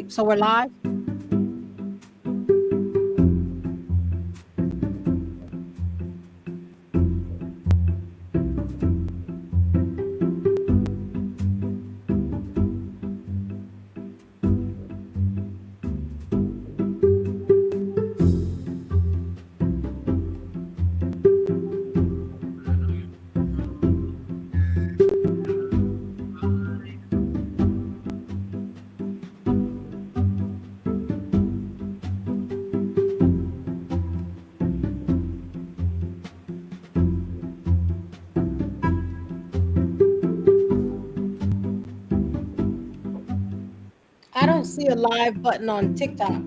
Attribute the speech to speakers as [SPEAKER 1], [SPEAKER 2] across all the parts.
[SPEAKER 1] So we're live? I don't see a live button on TikTok.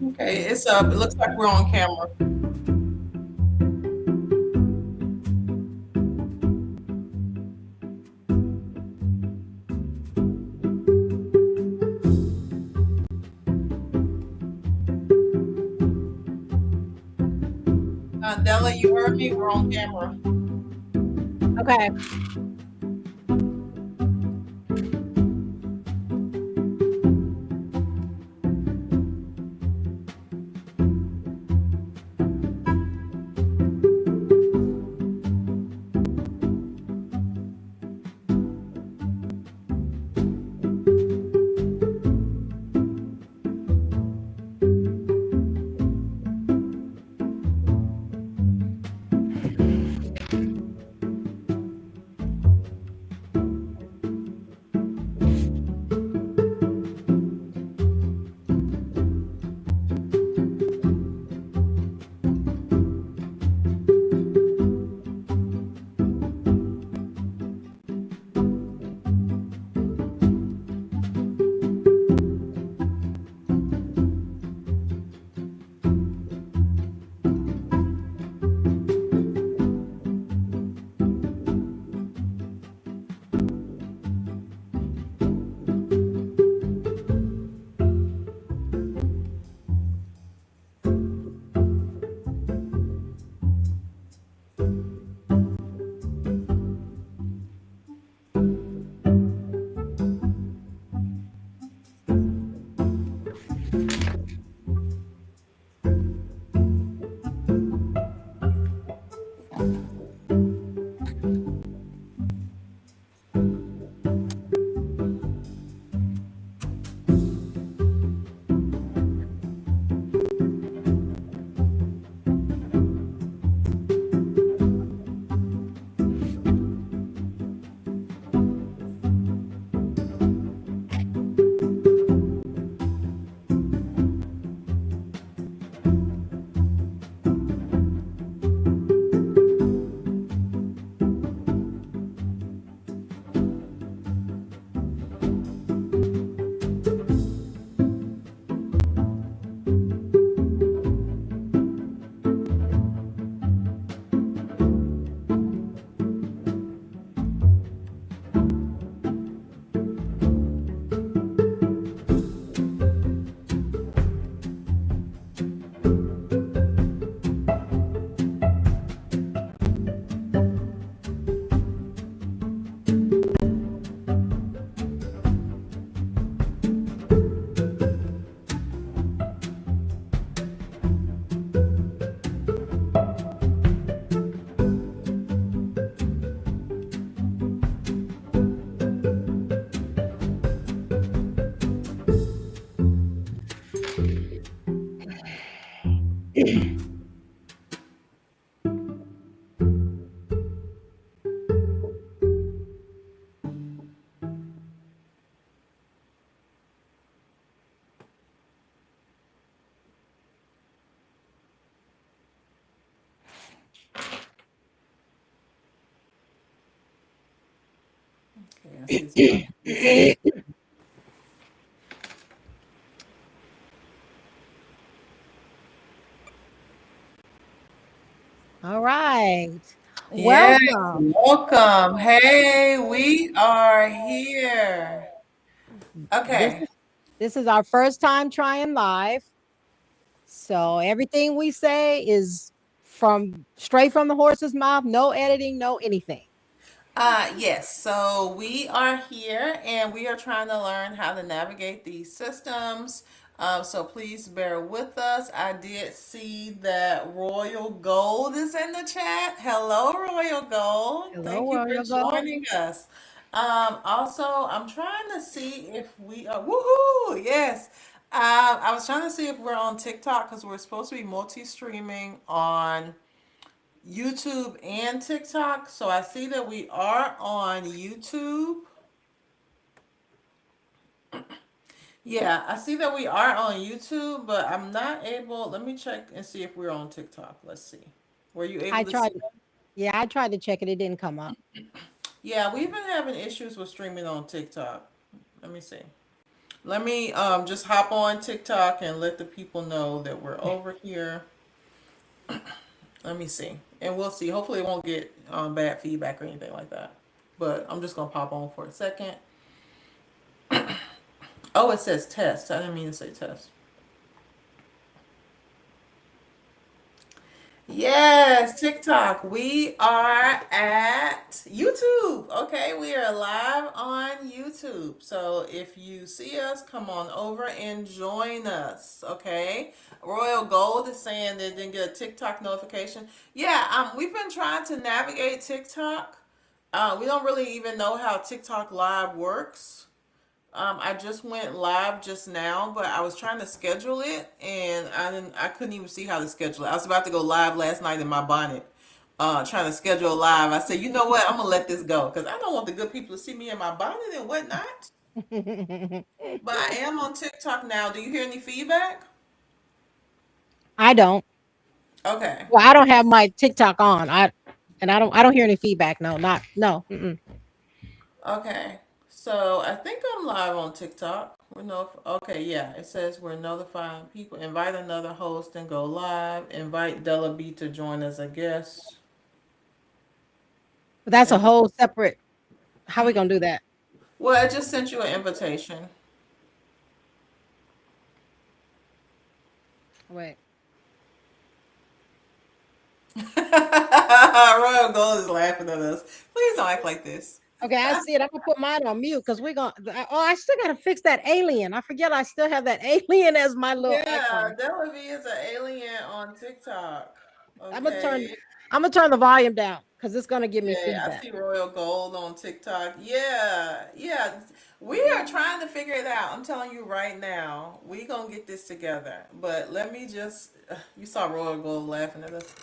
[SPEAKER 2] Okay, it's up. It looks like we're on camera. Della, you heard me? We're on camera.
[SPEAKER 1] Okay. All right.
[SPEAKER 2] Yes,
[SPEAKER 1] Welcome.
[SPEAKER 2] welcome. Hey, we are here.
[SPEAKER 1] This
[SPEAKER 2] Okay.
[SPEAKER 1] is this is our first time trying live. So everything we say is from straight from the horse's mouth, no editing, no anything.
[SPEAKER 2] Yes, so we are here and we are trying to learn how to navigate these systems. So please bear with us. I did see that Royal Gold is in the chat. Hello, Royal Gold.
[SPEAKER 1] Hello,
[SPEAKER 2] Thank you for
[SPEAKER 1] Warrior Gold.
[SPEAKER 2] joining us. Also, I'm trying to see if we are, woohoo, yes. I was trying to see if we're on TikTok because we're supposed to be multi-streaming on YouTube and TikTok. So I see that we are on YouTube. Yeah, I see that we are on YouTube, but I'm not able. Let me check and see if we're on TikTok. Let's see. Were you able
[SPEAKER 1] I
[SPEAKER 2] to see
[SPEAKER 1] tried
[SPEAKER 2] that?
[SPEAKER 1] yeah, I tried to check it. It didn't come up.
[SPEAKER 2] Yeah, we've been having issues with streaming on TikTok. Let me see. Let me just hop on TikTok and let the people know that we're over here. Let me see. And we'll see. Hopefully it won't get bad feedback or anything like that. But I'm just gonna pop on for a second. Oh, it says test. I didn't mean to say test. Yes, TikTok. We are at YouTube. Okay, we are live on YouTube. So if you see us, come on over and join us. Okay. Royal Gold is saying they didn't get a TikTok notification. Yeah, we've been trying to navigate TikTok. We don't really even know how TikTok Live works. I just went live just now, but I was trying to schedule it and I couldn't even see how to schedule it. I was about to go live last night in my bonnet, trying to schedule a live. I said, you know what? I'm gonna let this go because I don't want the good people to see me in my bonnet and whatnot. But I am on TikTok now. Do you hear any feedback?
[SPEAKER 1] I don't.
[SPEAKER 2] Okay.
[SPEAKER 1] Well, I don't have my TikTok on. I don't hear any feedback. No, not no. Mm-mm.
[SPEAKER 2] Okay. So I think I'm live on TikTok. Okay, yeah. It says we're notifying people. Invite another host and go live. Invite Della B to join as a guest.
[SPEAKER 1] But that's a
[SPEAKER 2] And
[SPEAKER 1] whole separate. How we gonna do that?
[SPEAKER 2] well, I just sent you an invitation.
[SPEAKER 1] Wait.
[SPEAKER 2] Royal Gold is laughing at us. Please don't act like this.
[SPEAKER 1] Okay, I see it. I'm gonna put mine on mute because we're gonna. Oh, I still gotta fix that alien. I forget I still have that alien as my little
[SPEAKER 2] Yeah,
[SPEAKER 1] icon.
[SPEAKER 2] Della B is an alien on TikTok.
[SPEAKER 1] I'm gonna turn.
[SPEAKER 2] Okay.
[SPEAKER 1] I'm gonna turn the volume down because it's gonna give me
[SPEAKER 2] Yeah, I
[SPEAKER 1] feedback.
[SPEAKER 2] see Royal Gold on TikTok. Yeah, yeah. We are trying to figure it out. I'm telling you right now, we gonna get this together. But let me just. You saw Royal Gold laughing at us.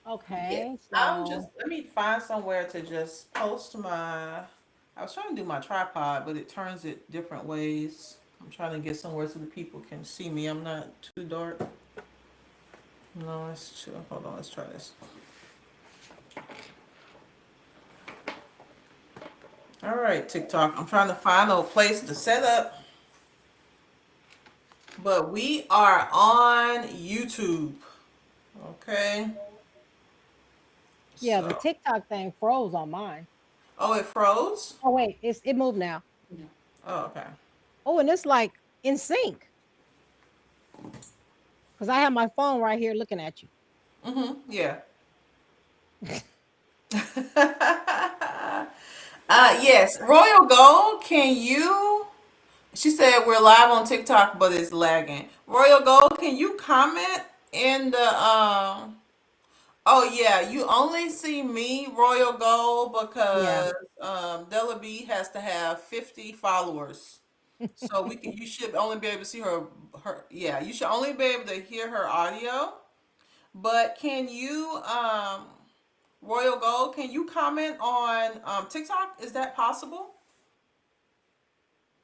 [SPEAKER 2] Yeah,
[SPEAKER 1] Okay,
[SPEAKER 2] I'm just.
[SPEAKER 1] so
[SPEAKER 2] Let me find somewhere to just post my. I was trying to do my tripod, but it turns it different ways. I'm trying to get somewhere so the people can see me. I'm not too dark. No, it's too. Hold on, let's try this. All right, TikTok. I'm trying to find a place to set up, but we are on YouTube. Okay.
[SPEAKER 1] yeah, the
[SPEAKER 2] So,
[SPEAKER 1] TikTok thing froze on mine.
[SPEAKER 2] oh, it froze.
[SPEAKER 1] Oh wait, it moved now.
[SPEAKER 2] Oh, okay.
[SPEAKER 1] Oh, and it's like in sync because I have my phone right here looking at you.
[SPEAKER 2] Yeah. Yes, Royal Gold. Can you? She said we're live on TikTok, but it's lagging. Royal Gold, can you comment in the Oh yeah, you only see me, Royal Gold,
[SPEAKER 1] Yeah.
[SPEAKER 2] because Della B has to have 50 followers. So you should only be able to see her yeah, you should only be able to hear her audio. But can you Royal Gold, can you comment on TikTok? Is that possible?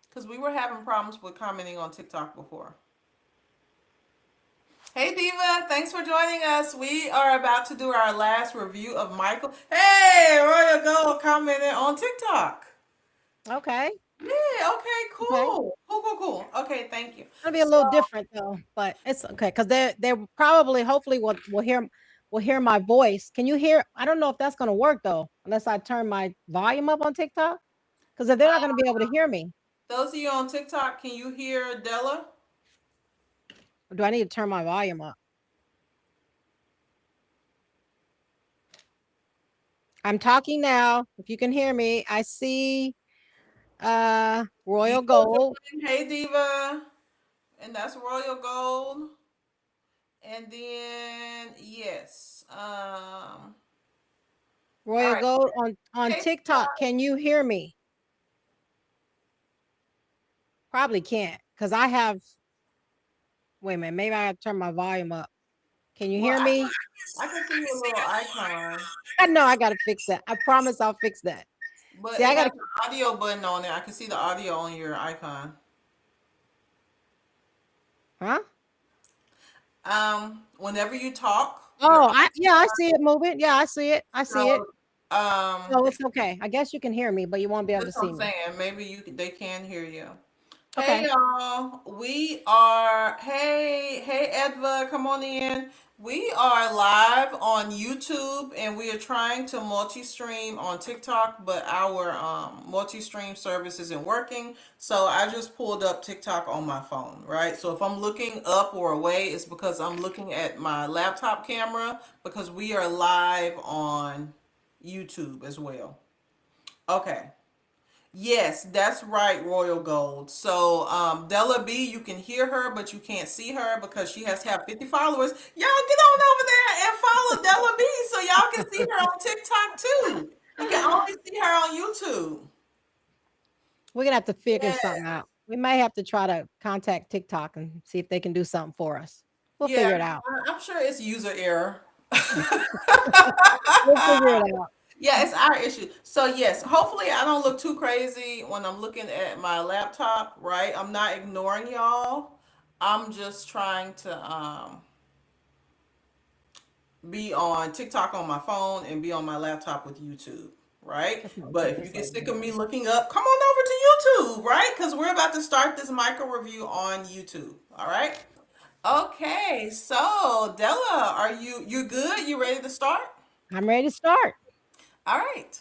[SPEAKER 2] Because we were having problems with commenting on TikTok before. Hey Diva, thanks for joining us. We are about to do our last review of Michael. Hey, Royal Gold commented on TikTok.
[SPEAKER 1] Okay.
[SPEAKER 2] Yeah, okay,
[SPEAKER 1] Okay.
[SPEAKER 2] cool. Cool, cool, cool. Okay, thank you.
[SPEAKER 1] It'll be a
[SPEAKER 2] So,
[SPEAKER 1] little different though, but it's okay because they're probably hopefully will hear will hear my voice. Can you hear? I don't know if that's going to work though, unless I turn my volume up on TikTok. Because if they're not going to be able to hear me,
[SPEAKER 2] Those of you on TikTok, can you hear Della?
[SPEAKER 1] or do I need to turn my volume up? I'm talking now. If you can hear me, I see Royal
[SPEAKER 2] Diva
[SPEAKER 1] Gold.
[SPEAKER 2] joined. Hey Diva. And that's Royal Gold. And then yes. All
[SPEAKER 1] Royal
[SPEAKER 2] right.
[SPEAKER 1] Gold on
[SPEAKER 2] Hey,
[SPEAKER 1] TikTok. Can you hear me? Probably can't because I have. Wait a minute. Maybe I have to turn my volume up. Can you
[SPEAKER 2] well,
[SPEAKER 1] hear me?
[SPEAKER 2] I can see your little icon,
[SPEAKER 1] I know I got to fix that. I promise I'll fix that.
[SPEAKER 2] but
[SPEAKER 1] See,
[SPEAKER 2] it
[SPEAKER 1] I got
[SPEAKER 2] has
[SPEAKER 1] to.
[SPEAKER 2] an audio button on there. I can see the audio on your icon.
[SPEAKER 1] Huh?
[SPEAKER 2] Whenever you talk, your
[SPEAKER 1] Oh, yeah, I see it moving. Yeah, I see it. I see it.
[SPEAKER 2] so
[SPEAKER 1] Oh, it's okay. I guess you can hear me, but you won't be able to
[SPEAKER 2] that's what
[SPEAKER 1] see
[SPEAKER 2] I'm
[SPEAKER 1] me.
[SPEAKER 2] saying. Maybe they can hear you. Hey
[SPEAKER 1] Okay.
[SPEAKER 2] y'all, we are. Hey Edva, come on in. We are live on YouTube and we are trying to multi-stream on TikTok, but our multi-stream service isn't working. So I just pulled up TikTok on my phone, right? So if I'm looking up or away, it's because I'm looking at my laptop camera because we are live on YouTube as well. Okay. Yes, that's right, Royal Gold. So, Della B, you can hear her, but you can't see her because she has to have 50 followers. Y'all get on over there and follow Della B so y'all can see her on TikTok too. You can only see her on YouTube.
[SPEAKER 1] We're gonna have to figure
[SPEAKER 2] Yeah,
[SPEAKER 1] something out. We may have to try to contact TikTok and see if they can do something for us. We'll
[SPEAKER 2] yeah,
[SPEAKER 1] figure it out.
[SPEAKER 2] I'm sure it's user error.
[SPEAKER 1] We'll figure it out.
[SPEAKER 2] Yeah, it's our issue. So yes, hopefully I don't look too crazy when I'm looking at my laptop, right? I'm not ignoring y'all. I'm just trying to be on TikTok on my phone and be on my laptop with YouTube, right?
[SPEAKER 1] That's not
[SPEAKER 2] But
[SPEAKER 1] take
[SPEAKER 2] if you
[SPEAKER 1] this
[SPEAKER 2] get
[SPEAKER 1] over
[SPEAKER 2] sick
[SPEAKER 1] here.
[SPEAKER 2] of me looking up, come on over to YouTube, right? Because we're about to start this micro review on YouTube. All right. Okay, so Della, you good? You ready to start?
[SPEAKER 1] I'm ready to start.
[SPEAKER 2] All right.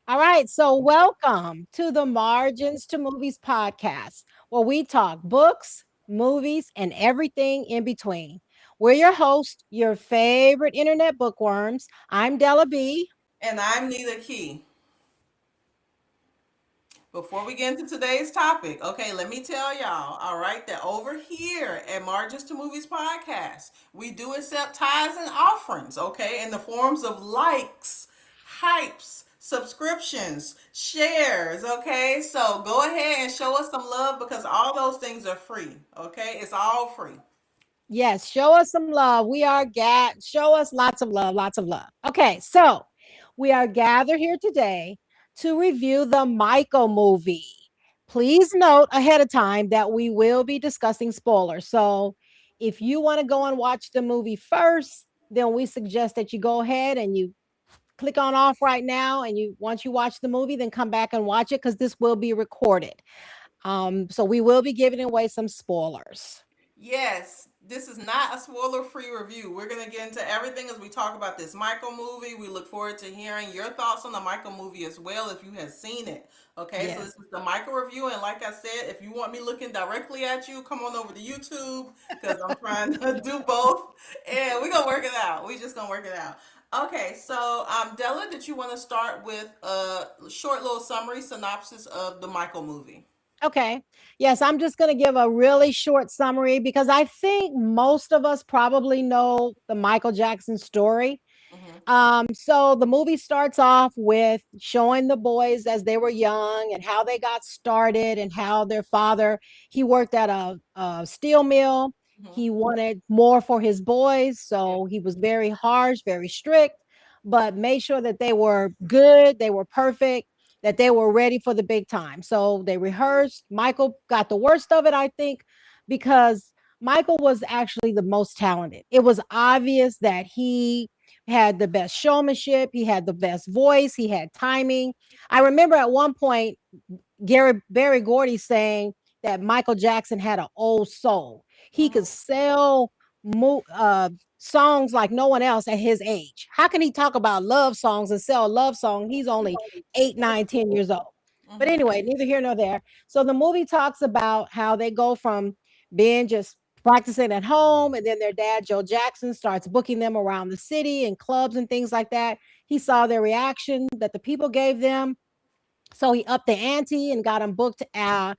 [SPEAKER 1] All right. So, welcome to the Margins to Movies podcast, where we talk books, movies, and everything in between. We're your host, your favorite internet bookworms. I'm Della B.
[SPEAKER 2] And I'm Nita Key. Before we get into today's topic, okay, let me tell y'all, all right, that over here at Margins to Movies podcast, we do accept tithes and offerings, okay, in the forms of likes, hypes, subscriptions, shares, okay? So go ahead and show us some love because all those things are free, okay? It's all free.
[SPEAKER 1] Yes, show us some love. We are show us lots of love, lots of love. Okay, so we are gathered here today to review the Michael movie. Please note ahead of time that we will be discussing spoilers. So if you want to go and watch the movie first, then we suggest that you go ahead and you click on off right now and you once you watch the movie then come back and watch it because this will be recorded. So we will be giving away some spoilers.
[SPEAKER 2] Yes, this is not a spoiler-free review. We're going to get into everything as we talk about this Michael movie. We look forward to hearing your thoughts on the Michael movie as well if you have seen it. Okay, so this
[SPEAKER 1] Yes.
[SPEAKER 2] is the Michael review, and like I said, if you want me looking directly at you, come on over to YouTube because I'm trying to do both, and we're gonna work it out. We just gonna work it out. Okay, so Della, did you want to start with a short little summary synopsis of the Michael movie?
[SPEAKER 1] Okay. Yes, I'm just going to give a really short summary because I think most of us probably know the Michael Jackson story.
[SPEAKER 2] Mm-hmm.
[SPEAKER 1] So the movie starts off with showing the boys as they were young and how they got started and how their father, he worked at a steel mill.
[SPEAKER 2] Mm-hmm.
[SPEAKER 1] He wanted more for his boys,
[SPEAKER 2] Yeah.
[SPEAKER 1] so he was very harsh, very strict, but made sure that they were good, they were perfect, that they were ready for the big time. So they rehearsed. Michael got the worst of it, I think, because Michael was actually the most talented. It was obvious that he had the best showmanship, he had the best voice, he had timing. I remember at one point Gary Barry Gordy saying that Michael Jackson had an old soul. He could
[SPEAKER 2] Mm-hmm.
[SPEAKER 1] sell songs like no one else at his age. How can he talk about love songs and sell a love song? He's only 8, 9, 10 years old. But
[SPEAKER 2] Mm-hmm.
[SPEAKER 1] anyway, neither here nor there. So the movie talks about how they go from being just practicing at home, and then their dad, Joe Jackson, starts booking them around the city and clubs and things like that. He saw their reaction that the people gave them, so he upped the ante and got him booked on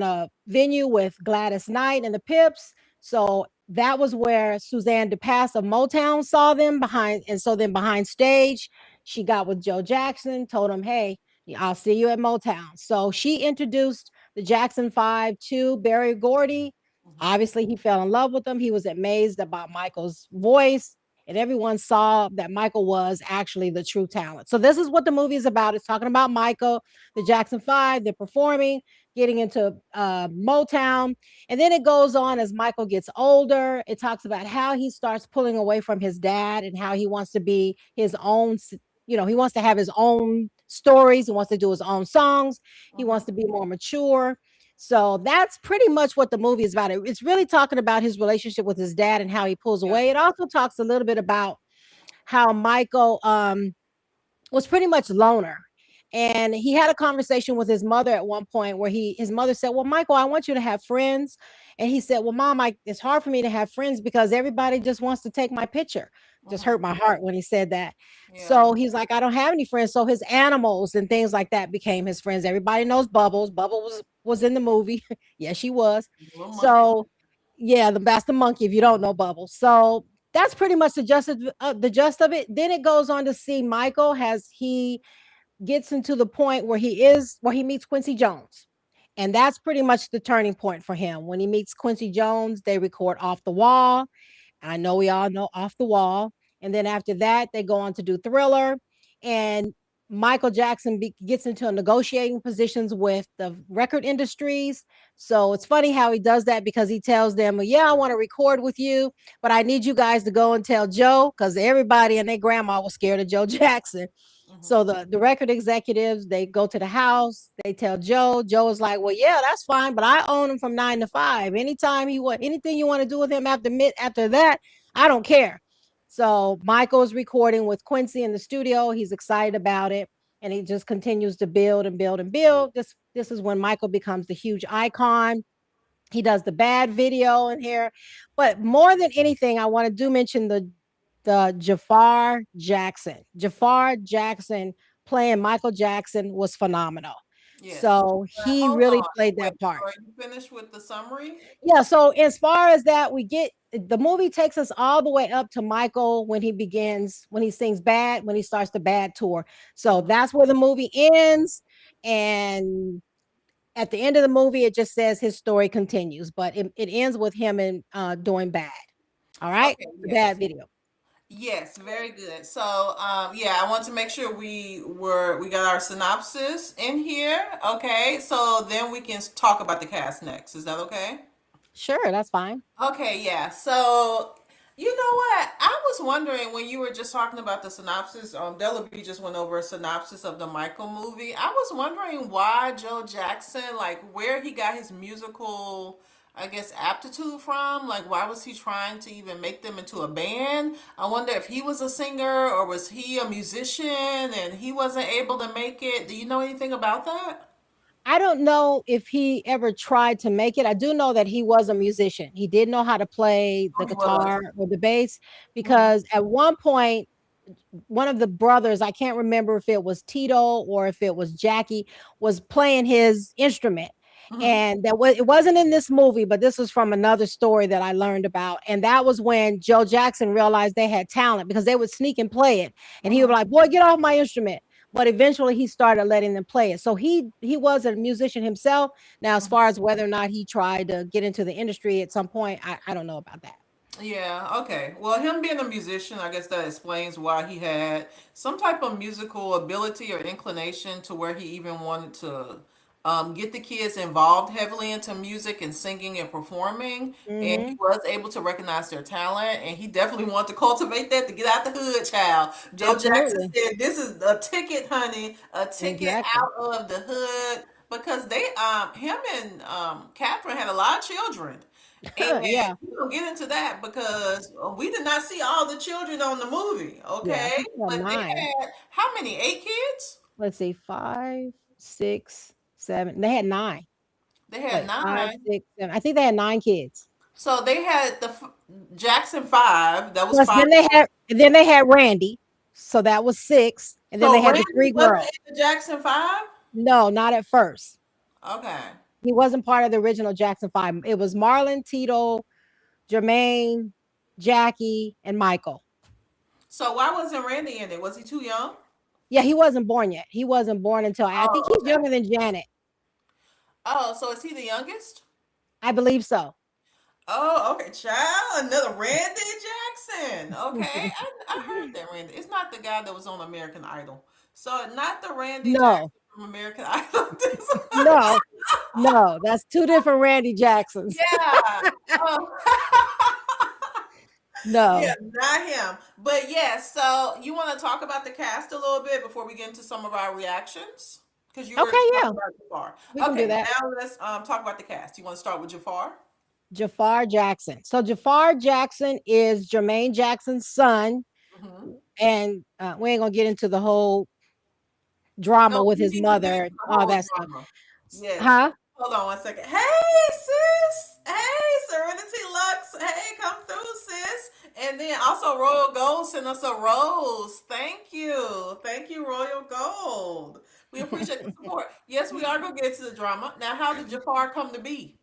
[SPEAKER 1] a venue with Gladys Knight and the Pips. So that was where Suzanne DePass of Motown saw them behind. And so then behind stage, she got with Joe Jackson, told him, hey, I'll see you at Motown. So she introduced the Jackson Five to Berry Gordy.
[SPEAKER 2] Mm-hmm.
[SPEAKER 1] Obviously, he fell in love with him. He was amazed about Michael's voice, and everyone saw that Michael was actually the true talent. So this is what the movie is about. It's talking about Michael, the Jackson Five. They're performing, getting into Motown, and then it goes on as Michael gets older. It talks about how he starts pulling away from his dad and how he wants to be his own. He wants to have his own stories. He wants to do his own songs. He
[SPEAKER 2] Mm-hmm.
[SPEAKER 1] wants to be more mature. So that's pretty much what the movie is about. It's really talking about his relationship with his dad and how he pulls
[SPEAKER 2] Yeah.
[SPEAKER 1] away. It also talks a little bit about how Michael was pretty much loner. And he had a conversation with his mother at one point where his mother said, well, Michael, I want you to have friends. And he said, well, Mom, it's hard for me to have friends because everybody just wants to take my picture. Just
[SPEAKER 2] Mm-hmm.
[SPEAKER 1] hurt my heart when he said that.
[SPEAKER 2] Yeah.
[SPEAKER 1] So he's like, I don't have any friends. So his animals and things like that became his friends. Everybody knows Bubbles. Bubbles was in the movie. Yes, she was.
[SPEAKER 2] Little monkey.
[SPEAKER 1] So yeah, that's the monkey if you don't know Bubbles. So that's pretty much the gist of it. Then it goes on to see Michael has he gets into the point where he meets Quincy Jones. And that's pretty much the turning point for him. When he meets Quincy Jones, they record Off the Wall. I know we all know Off the Wall. And then after that, they go on to do Thriller. And Michael Jackson gets into negotiating positions with the record industries. So it's funny how he does that because he tells them, well, yeah, I want to record with you, but I need you guys to go and tell Joe because everybody and their grandma was scared of Joe Jackson.
[SPEAKER 2] Mm-hmm.
[SPEAKER 1] So the record executives, they go to the house, they tell Joe. Joe is like, well, yeah, that's fine, but I own him from 9 to 5. Anytime you want anything you want to do with him after that, I don't care. So Michael's recording with Quincy in the studio. He's excited about it. And he just continues to build and build and build. This is when Michael becomes the huge icon. He does the bad video in here. But more than anything, I want to do mention the Jafar Jackson. Jafar Jackson playing Michael Jackson was phenomenal.
[SPEAKER 2] Yes.
[SPEAKER 1] So he
[SPEAKER 2] Hold
[SPEAKER 1] really
[SPEAKER 2] on.
[SPEAKER 1] played
[SPEAKER 2] Wait,
[SPEAKER 1] that part.
[SPEAKER 2] are you finished with the summary?
[SPEAKER 1] Yeah, so as far as that, we get the movie takes us all the way up to Michael when he sings Bad, when he starts the Bad tour. So
[SPEAKER 2] Mm-hmm.
[SPEAKER 1] that's where the movie ends. And at the end of the movie, it just says his story continues, but it ends with him and doing Bad. All right,
[SPEAKER 2] Okay,
[SPEAKER 1] the
[SPEAKER 2] yes.
[SPEAKER 1] Bad video.
[SPEAKER 2] Yes, very good. So, yeah, I want to make sure we got our synopsis in here. Okay, so then we can talk about the cast next. Is that okay?
[SPEAKER 1] Sure, that's fine.
[SPEAKER 2] Okay, yeah. So, you know what? I was wondering when you were just talking about the synopsis. Della B just went over a synopsis of the Michael movie. I was wondering why Joe Jackson, like where he got his musical, I guess, aptitude from. Like, why was he trying to even make them into a band? I wonder if he was a singer or was he a musician and he wasn't able to make it. Do you know anything about that?
[SPEAKER 1] I don't know if he ever tried to make it. I do know that he was a musician. He did know how to play
[SPEAKER 2] Oh,
[SPEAKER 1] the
[SPEAKER 2] he was.
[SPEAKER 1] guitar or the bass
[SPEAKER 2] Hmm.
[SPEAKER 1] because at one point, one of the brothers, I can't remember if it was Tito or if it was Jackie, was playing his instrument.
[SPEAKER 2] Hmm.
[SPEAKER 1] And it wasn't in this movie, but this was from another story that I learned about. And that was when Joe Jackson realized they had talent because they would sneak and play it. And he would be
[SPEAKER 2] Hmm.
[SPEAKER 1] like, boy, get off my instrument. But eventually he started letting them play it. So he was a musician himself. Now, as far as whether or not he tried to get into the industry at some point, I don't know about that.
[SPEAKER 2] Yeah, okay. Well, him being a musician, I guess that explains why he had some type of musical ability or inclination to where he even wanted to get the kids involved heavily into music and singing and performing. And he
[SPEAKER 1] Hmm.
[SPEAKER 2] was able to recognize their talent, and he definitely wanted to cultivate that to get out the hood, child. Joe Jackson
[SPEAKER 1] Absolutely.
[SPEAKER 2] said, "This is a ticket, honey, a ticket
[SPEAKER 1] Exactly.
[SPEAKER 2] out of the hood." Because him and Catherine had a lot of children. And
[SPEAKER 1] Yeah,
[SPEAKER 2] we're gonna get into that because we did not see all the children on the movie,
[SPEAKER 1] yeah. I
[SPEAKER 2] okay?
[SPEAKER 1] think they had
[SPEAKER 2] But they
[SPEAKER 1] 9.
[SPEAKER 2] had how many? 8 kids?
[SPEAKER 1] Let's see, 5, 6, 7. They had 9.
[SPEAKER 2] They had
[SPEAKER 1] Wait, 5,
[SPEAKER 2] nine.
[SPEAKER 1] 6, 7. I think they had 9 kids.
[SPEAKER 2] So they had Jackson five. That was
[SPEAKER 1] Plus,
[SPEAKER 2] five.
[SPEAKER 1] then they had Randy, so that was 6, and then they
[SPEAKER 2] So
[SPEAKER 1] had the
[SPEAKER 2] Randy
[SPEAKER 1] 3
[SPEAKER 2] wasn't
[SPEAKER 1] girls.
[SPEAKER 2] in the Jackson Five.
[SPEAKER 1] No, not at first.
[SPEAKER 2] Okay.
[SPEAKER 1] He wasn't part of the original Jackson 5. It was Marlon, Tito, Jermaine, Jackie, and Michael.
[SPEAKER 2] So why wasn't Randy in it? Was he too young?
[SPEAKER 1] Yeah, he wasn't born yet. He wasn't born until I think
[SPEAKER 2] Oh,
[SPEAKER 1] he's
[SPEAKER 2] okay.
[SPEAKER 1] younger than Janet.
[SPEAKER 2] Oh, so is he the youngest?
[SPEAKER 1] I believe so.
[SPEAKER 2] Oh, okay, child. Another Randy Jackson. Okay, I heard that Randy. It's not the guy that was on American Idol. So not the Randy
[SPEAKER 1] No,
[SPEAKER 2] Jackson from American Idol.
[SPEAKER 1] no, no. That's two different Randy Jacksons.
[SPEAKER 2] Yeah. Oh. Yeah,
[SPEAKER 1] No.
[SPEAKER 2] not him. But yeah, so you want to talk about the cast a little bit before we get into some of our reactions? Because you were
[SPEAKER 1] Okay,
[SPEAKER 2] talking
[SPEAKER 1] yeah,
[SPEAKER 2] about Jafar.
[SPEAKER 1] we can do
[SPEAKER 2] Okay,
[SPEAKER 1] that.
[SPEAKER 2] now let's talk about the cast. You want to start with Jafar?
[SPEAKER 1] Jafar Jackson. So Jafar Jackson is Jermaine Jackson's son,
[SPEAKER 2] Hmm.
[SPEAKER 1] and we ain't gonna get into the whole drama
[SPEAKER 2] No,
[SPEAKER 1] with
[SPEAKER 2] we
[SPEAKER 1] his
[SPEAKER 2] need to get into
[SPEAKER 1] mother and
[SPEAKER 2] the
[SPEAKER 1] all
[SPEAKER 2] whole
[SPEAKER 1] that stuff.
[SPEAKER 2] drama. Yes.
[SPEAKER 1] Huh?
[SPEAKER 2] Hold on 1 second. Hey, sis. Hey, Serenity Lux. Hey, come through, sis. And then also Royal Gold sent us a rose. Thank you. Thank you, Royal Gold. We appreciate the support. Yes, we are going to get into the drama. Now, how did Jafar come to be?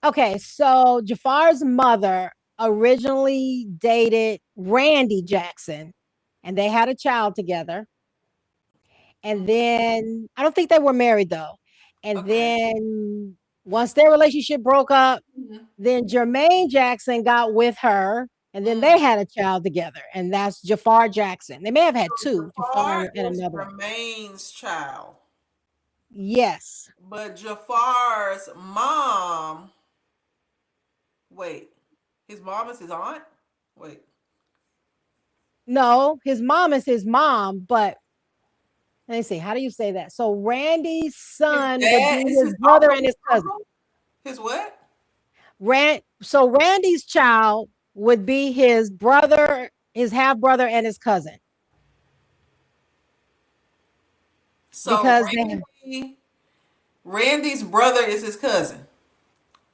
[SPEAKER 1] Okay, so Jafar's mother originally dated Randy Jackson, and they had a child together. And
[SPEAKER 2] Mhm.
[SPEAKER 1] then I don't think they were married though. And
[SPEAKER 2] Okay.
[SPEAKER 1] then once their relationship broke up,
[SPEAKER 2] Mhm.
[SPEAKER 1] then Jermaine Jackson got with her, and then they
[SPEAKER 2] Mm.
[SPEAKER 1] had a child together, and that's Jafar Jackson. They may have had
[SPEAKER 2] So
[SPEAKER 1] two, Jafar
[SPEAKER 2] Jafar
[SPEAKER 1] and
[SPEAKER 2] is
[SPEAKER 1] another one.
[SPEAKER 2] Jermaine's child,
[SPEAKER 1] Yes.
[SPEAKER 2] but Jafar's mom, wait, his mom is his aunt? Wait.
[SPEAKER 1] No, his mom is his mom, but let me see. How do you say that? So Randy's
[SPEAKER 2] His
[SPEAKER 1] son would
[SPEAKER 2] dad
[SPEAKER 1] be
[SPEAKER 2] is
[SPEAKER 1] his
[SPEAKER 2] his
[SPEAKER 1] brother
[SPEAKER 2] also
[SPEAKER 1] and
[SPEAKER 2] his
[SPEAKER 1] his cousin.
[SPEAKER 2] uncle? His what?
[SPEAKER 1] So Randy's child would be his brother, his half brother, and his cousin
[SPEAKER 2] So
[SPEAKER 1] because they
[SPEAKER 2] Randy's brother is his cousin.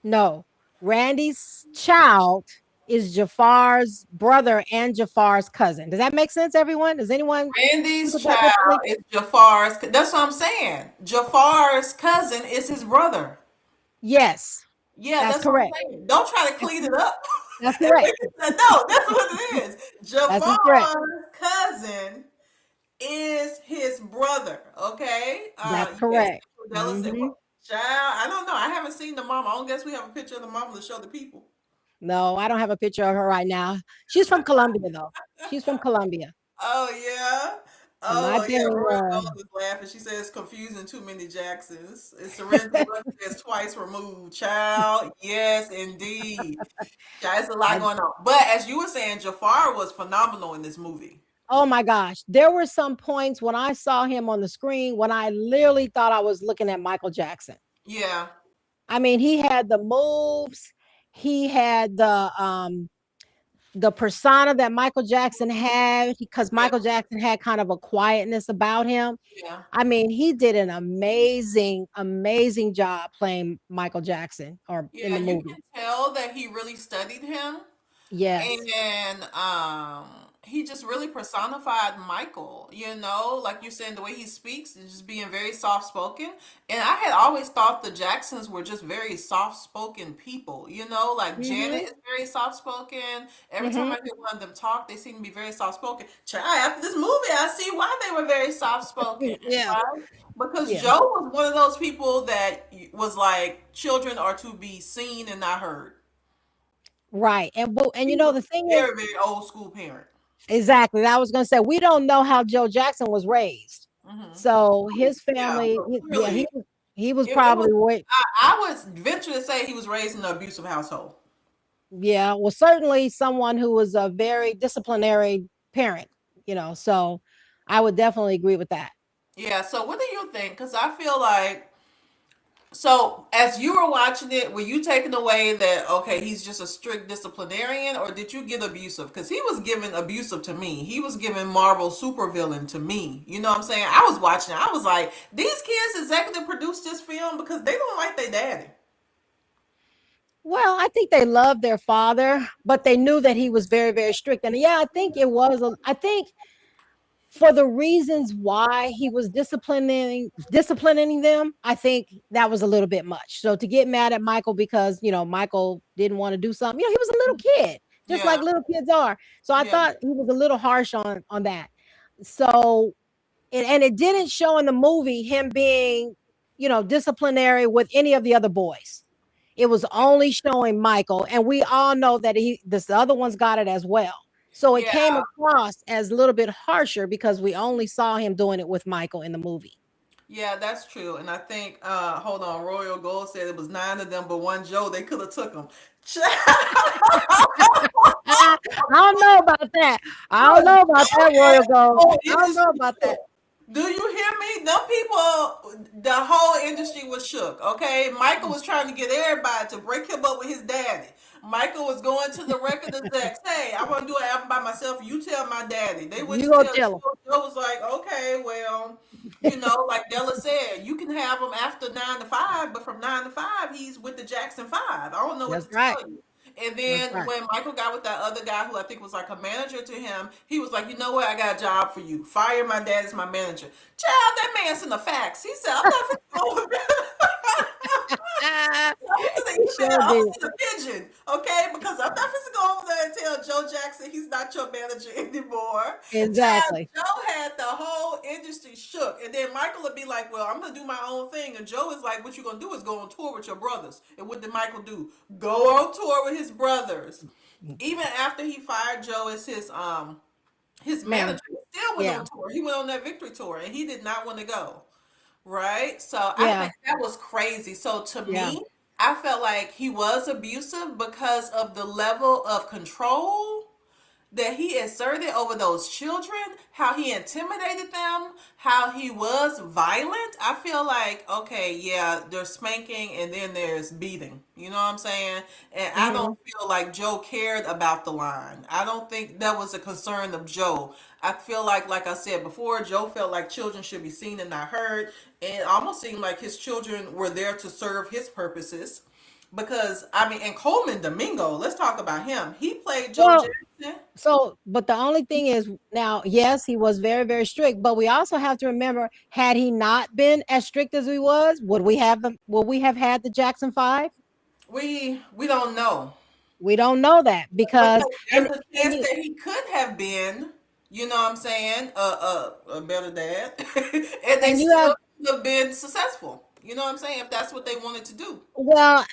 [SPEAKER 1] no, Randy's child is Jafar's brother and Jafar's cousin. Does that make sense, everyone? Does anyone look
[SPEAKER 2] Randy's
[SPEAKER 1] at that
[SPEAKER 2] child
[SPEAKER 1] differently?
[SPEAKER 2] is Jafar's. That's what I'm saying. Jafar's cousin is his brother.
[SPEAKER 1] Yes,
[SPEAKER 2] Yeah,
[SPEAKER 1] that's
[SPEAKER 2] that's what I'm
[SPEAKER 1] correct.
[SPEAKER 2] saying. Don't try to
[SPEAKER 1] That's,
[SPEAKER 2] clean it up.
[SPEAKER 1] that's
[SPEAKER 2] And
[SPEAKER 1] correct.
[SPEAKER 2] make it no, that's what it is.
[SPEAKER 1] That's correct.
[SPEAKER 2] Jafar's cousin is his brother. Okay.
[SPEAKER 1] That's
[SPEAKER 2] Yes.
[SPEAKER 1] correct.
[SPEAKER 2] Della said,
[SPEAKER 1] Hmm.
[SPEAKER 2] well, child, I don't know. I haven't seen the mama. I don't guess we have a picture of the mama to show the people.
[SPEAKER 1] No, I don't have a picture of her right now. She's from Colombia, though. She's from Colombia.
[SPEAKER 2] Oh yeah.
[SPEAKER 1] It might
[SPEAKER 2] Oh
[SPEAKER 1] be.
[SPEAKER 2] yeah. Roy Gold is laughing. She says confusing too many Jacksons. It's Serenity Love says twice removed. Child. Yes, indeed. Child, it's a lot
[SPEAKER 1] I
[SPEAKER 2] going on. But as you were saying, Jafar was phenomenal in this movie.
[SPEAKER 1] Oh my gosh. There were some points when I saw him on the screen when I literally thought I was looking at Michael Jackson.
[SPEAKER 2] Yeah.
[SPEAKER 1] I mean, he had the moves, he had the persona that Michael Jackson had because
[SPEAKER 2] Yeah.
[SPEAKER 1] Michael Jackson had kind of a quietness about him.
[SPEAKER 2] Yeah.
[SPEAKER 1] I mean, he did an amazing, amazing job playing Michael Jackson or in
[SPEAKER 2] Yeah.
[SPEAKER 1] the
[SPEAKER 2] You
[SPEAKER 1] movie.
[SPEAKER 2] can tell that he really studied him.
[SPEAKER 1] Yes.
[SPEAKER 2] And he just really personified Michael, like you're saying, the way he speaks is just being very soft spoken. And I had always thought the Jacksons were just very soft spoken people, like Janet
[SPEAKER 1] Hmm.
[SPEAKER 2] is very soft spoken. Every time
[SPEAKER 1] Hmm.
[SPEAKER 2] I hear one of them talk, they seem to be very soft spoken. After this movie, I see why they were very soft spoken,
[SPEAKER 1] Yeah.
[SPEAKER 2] right? Because
[SPEAKER 1] Yeah.
[SPEAKER 2] Joe was one of those people that was like, children are to be seen and not heard.
[SPEAKER 1] Right. And
[SPEAKER 2] He was
[SPEAKER 1] the thing
[SPEAKER 2] a
[SPEAKER 1] is,
[SPEAKER 2] very, very old school parent.
[SPEAKER 1] exactly. I was going to say we don't know how Joe Jackson was raised.
[SPEAKER 2] Hmm.
[SPEAKER 1] So his
[SPEAKER 2] Yeah,
[SPEAKER 1] family,
[SPEAKER 2] but
[SPEAKER 1] yeah,
[SPEAKER 2] clearly,
[SPEAKER 1] he was
[SPEAKER 2] it was.
[SPEAKER 1] probably way,
[SPEAKER 2] I would venture to say he was raised in an abusive household.
[SPEAKER 1] yeah, was certainly someone who was a very disciplinary parent, so I would definitely agree with that.
[SPEAKER 2] Yeah. So, what do you think? Because I feel like So, as you were watching it, were you taken away that okay, he's just a strict disciplinarian, or did you get abusive? Because he was giving abusive to me. He was giving Marvel supervillain to me. You know what I'm saying? I was watching. I was like, these kids executive produced this film because they don't like their daddy.
[SPEAKER 1] Well, I think they loved their father, but they knew that he was very, very strict. And yeah, I think it was. I think for the reasons why he was disciplining them, I think that was a little bit much. So to get mad at Michael because Michael didn't want to do something, he was a little kid, just
[SPEAKER 2] Yeah,
[SPEAKER 1] like little kids are. So I
[SPEAKER 2] yeah,
[SPEAKER 1] thought he was a little harsh on that. So and it didn't show in the movie him being disciplinary with any of the other boys. It was only showing Michael, and we all know that this the other ones got it as well. So it
[SPEAKER 2] yeah.
[SPEAKER 1] came across as a little bit harsher because we only saw him doing it with Michael in the movie.
[SPEAKER 2] Yeah, that's true. And I think, hold on, Royal Gold said it was nine of them, but one Joe, they could have took him.
[SPEAKER 1] I don't know about that. I don't know about that, Royal Gold. I don't know about that.
[SPEAKER 2] Do you hear me? Them people, the whole industry was shook. Okay, Michael was trying to get everybody to break him up with his daddy. Michael was going to the record execs. Hey, I want to do an album by myself. You tell my daddy. They went
[SPEAKER 1] You
[SPEAKER 2] to
[SPEAKER 1] go
[SPEAKER 2] tell
[SPEAKER 1] tell him.
[SPEAKER 2] Joe. Joe was like, okay, well, like Della said, you can have him after 9 to 5, but from 9 to 5, he's with the Jackson Five. I don't know what
[SPEAKER 1] That's
[SPEAKER 2] to
[SPEAKER 1] right.
[SPEAKER 2] tell you. And
[SPEAKER 1] That's
[SPEAKER 2] then
[SPEAKER 1] right.
[SPEAKER 2] when Michael got with that other guy who I think was like a manager to him, he was like, you know what? I got a job for you. Fire my dad as my manager. Child, that man sent the facts. He said, I'm not going to the
[SPEAKER 1] He
[SPEAKER 2] email.
[SPEAKER 1] sure
[SPEAKER 2] I'm
[SPEAKER 1] did.
[SPEAKER 2] gonna send a pigeon, okay? Because I'm not going to go over there and tell Joe Jackson he's not your manager anymore. Child,
[SPEAKER 1] Exactly.
[SPEAKER 2] Joe had the whole industry shook, and then Michael would be like, "Well, I'm gonna do my own thing," and Joe is like, "What you gonna do is go on tour with your brothers." And what did Michael do? Go on tour with his brothers. Even after he fired Joe as his
[SPEAKER 1] Man,
[SPEAKER 2] manager, he still went
[SPEAKER 1] yeah.
[SPEAKER 2] on tour. He went on that victory tour, and he did not want to go. Right? So I
[SPEAKER 1] Yeah.
[SPEAKER 2] think that was crazy. So to
[SPEAKER 1] Yeah.
[SPEAKER 2] me, I felt like he was abusive because of the level of control that he exerted over those children, how he intimidated them, how he was violent. I feel like, okay, yeah, there's spanking and then there's beating. You know what I'm saying? And I don't
[SPEAKER 1] Mhm.
[SPEAKER 2] feel like Joe cared about the line. I don't think that was a concern of Joe. I feel like I said before, Joe felt like children should be seen and not heard. And it almost seemed like his children were there to serve his purposes. Because, I mean, and Coleman Domingo, let's talk about him. He played Joe
[SPEAKER 1] Well,
[SPEAKER 2] Jackson.
[SPEAKER 1] but the only thing is now, yes, he was very, very strict, but we also have to remember, had he not been as strict as he was, would we have had the Jackson Five?
[SPEAKER 2] We don't know
[SPEAKER 1] We don't know that because
[SPEAKER 2] because
[SPEAKER 1] and
[SPEAKER 2] there's a
[SPEAKER 1] and
[SPEAKER 2] chance
[SPEAKER 1] you
[SPEAKER 2] that he could have been, you know what I'm saying, a better dad, and they
[SPEAKER 1] and you have
[SPEAKER 2] still could have been successful. You know what I'm saying? If that's what they wanted to do.
[SPEAKER 1] well,